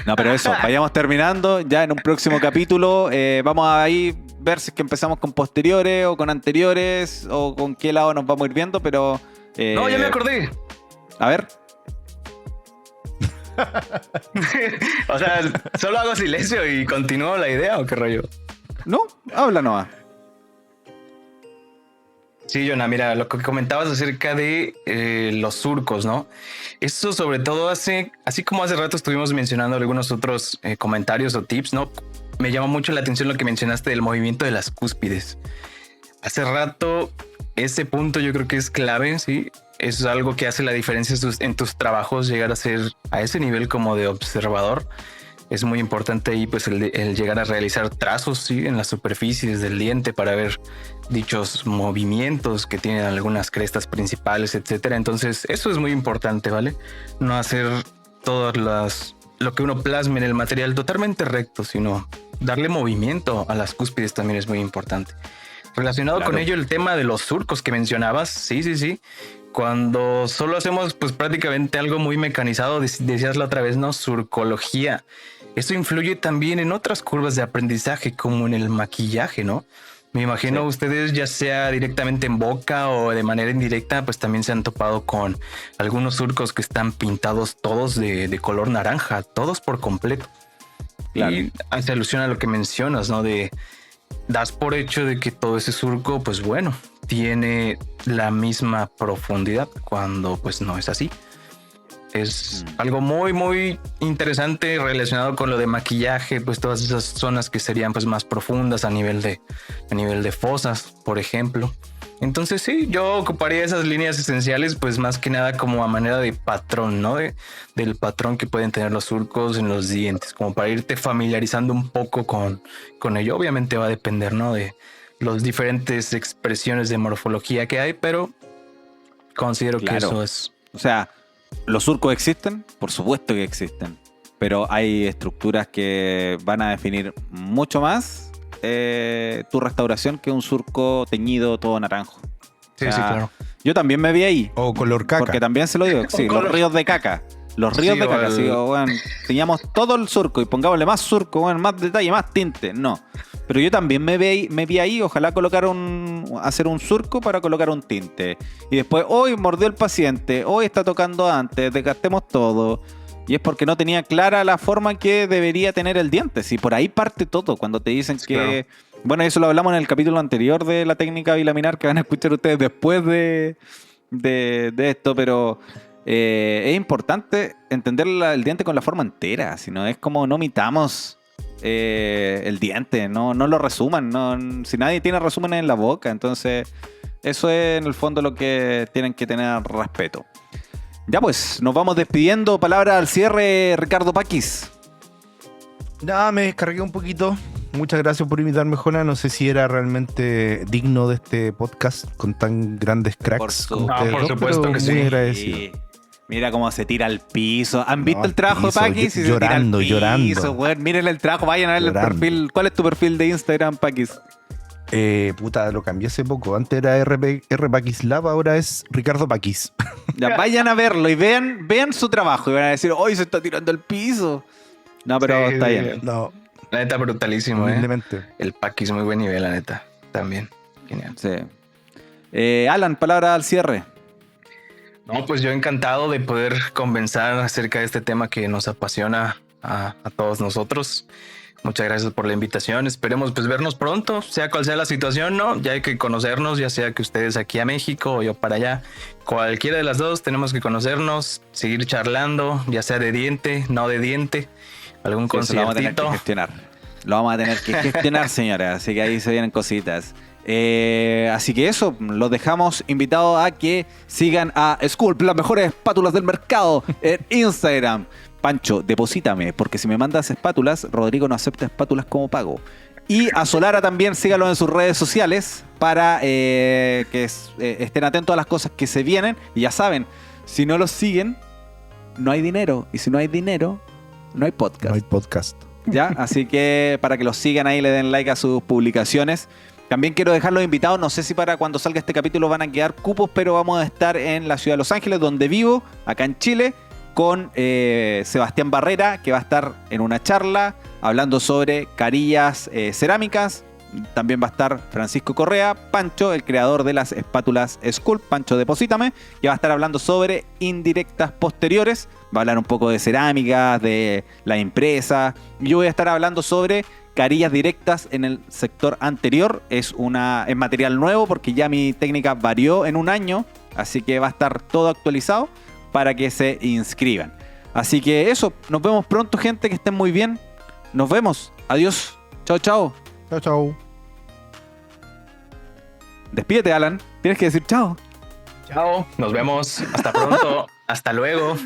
No, pero eso, vayamos terminando. Ya en un próximo capítulo vamos a ahí ver si es que empezamos con posteriores o con anteriores o con qué lado nos vamos a ir viendo, pero... No, ya me acordé. A ver. O sea, ¿solo hago silencio y continúo la idea o qué rollo? No, habla nomás. Sí, Jonah, mira, lo que comentabas acerca de los surcos, ¿no? Eso sobre todo así como hace rato estuvimos mencionando algunos otros comentarios o tips, ¿no? Me llama mucho la atención lo que mencionaste del movimiento de las cúspides. Hace rato, ese punto yo creo que es clave, ¿sí? Es algo que hace la diferencia en tus trabajos, llegar a ser a ese nivel como de observador. Es muy importante ahí pues el llegar a realizar trazos, ¿sí? En las superficies del diente para ver dichos movimientos que tienen algunas crestas principales, etcétera. Entonces eso es muy importante, ¿vale? No hacer lo que uno plasme en el material totalmente recto, sino darle movimiento a las cúspides también es muy importante. Relacionado con ello, el tema de los surcos que mencionabas, sí. Cuando solo hacemos pues prácticamente algo muy mecanizado, decías la otra vez, ¿no? Surcología. Eso influye también en otras curvas de aprendizaje, como en el maquillaje, ¿no? Me imagino ustedes, ya sea directamente en boca o de manera indirecta, pues también se han topado con algunos surcos que están pintados todos de color naranja, todos por completo. Claro. Y hace alusión a lo que mencionas, ¿no? Das por hecho de que todo ese surco, pues bueno, tiene la misma profundidad, cuando pues no es así. Es algo muy, muy interesante relacionado con lo de maquillaje, pues todas esas zonas que serían pues más profundas a nivel de fosas, por ejemplo. Entonces sí, yo ocuparía esas líneas esenciales pues más que nada como a manera de patrón, ¿no? Del patrón que pueden tener los surcos en los dientes, como para irte familiarizando un poco con ello. Obviamente va a depender, ¿no? De las diferentes expresiones de morfología que hay, pero considero que eso es... O sea, ¿los surcos existen? Por supuesto que existen, pero hay estructuras que van a definir mucho más tu restauración que un surco teñido todo naranjo. Sí, o sea, sí, claro. Yo también me vi ahí. O color caca. Porque también se lo digo, sí, los ríos de caca. Los ríos de caca, sí, bueno, teníamos todo el surco y pongámosle más surco, bueno, más detalle, más tinte. No. Pero yo también me vi ahí, ojalá hacer un surco para colocar un tinte. Y después, hoy mordió el paciente, hoy está tocando antes, desgastemos todo. Y es porque no tenía clara la forma que debería tener el diente. Sí, por ahí parte todo. Cuando te dicen que... Claro. Bueno, eso lo hablamos en el capítulo anterior de la técnica bilaminar, que van a escuchar ustedes después de esto, pero... es importante entender el diente con la forma entera, si no es como no omitamos el diente, no lo resuman, si nadie tiene resumen en la boca, entonces eso es en el fondo lo que tienen que tener respeto. Ya pues, nos vamos despidiendo, palabra al cierre, Ricardo Paquis. Nada, me descargué un poquito. Muchas gracias por invitarme, Jona. No sé si era realmente digno de este podcast con tan grandes cracks como ustedes. Por supuesto que sí. Muy agradecido. Mira cómo se tira al piso. ¿Han visto el trabajo de Paquis? Llorando. Miren el trabajo, vayan a ver el perfil. ¿Cuál es tu perfil de Instagram, Paquis? Puta, lo cambié hace poco. Antes era R Paquislab, ahora es Ricardo Paquis. Ya, vayan a verlo y vean su trabajo y van a decir, hoy se está tirando al piso. No, pero sí, está bien. No. La neta, brutalísimo, El Paquis, muy buen nivel, la neta. También. Genial. Sí. Alan, palabra al cierre. No, pues yo encantado de poder conversar acerca de este tema que nos apasiona a todos nosotros. Muchas gracias por la invitación. Esperemos pues vernos pronto, sea cual sea la situación, ¿no? Ya hay que conocernos, ya sea que ustedes aquí a México o yo para allá. Cualquiera de las dos tenemos que conocernos, seguir charlando, ya sea de diente, no de diente, algún conciertito. Lo vamos a tener que gestionar, señora. Así que ahí se vienen cositas. Así que eso, los dejamos invitados a que sigan a Sculpt, las mejores espátulas del mercado, en Instagram. Pancho, deposítame, porque si me mandas espátulas, Rodrigo no acepta espátulas como pago. Y a Solara también, síganlo en sus redes sociales para que estén atentos a las cosas que se vienen. Y ya saben, si no los siguen, no hay dinero. Y si no hay dinero, no hay podcast. No hay podcast. ¿Ya? Así que para que los sigan ahí, le den like a sus publicaciones. También quiero dejarlos invitados, no sé si para cuando salga este capítulo van a quedar cupos, pero vamos a estar en la ciudad de Los Ángeles, donde vivo, acá en Chile, con Sebastián Barrera, que va a estar en una charla hablando sobre carillas cerámicas. También va a estar Francisco Correa, Pancho, el creador de las espátulas Sculpt, Pancho Deposítame, que va a estar hablando sobre indirectas posteriores. Va a hablar un poco de cerámicas, de la impresa. Yo voy a estar hablando sobre carillas directas en el sector anterior. Es material nuevo porque ya mi técnica varió en un año, así que va a estar todo actualizado para que se inscriban. Así que eso, nos vemos pronto, gente, que estén muy bien. Nos vemos. Adiós. Chao, chao. Chao, chao. Despídete, Alan. Tienes que decir chao. Chao. Nos vemos. Hasta pronto. Hasta luego.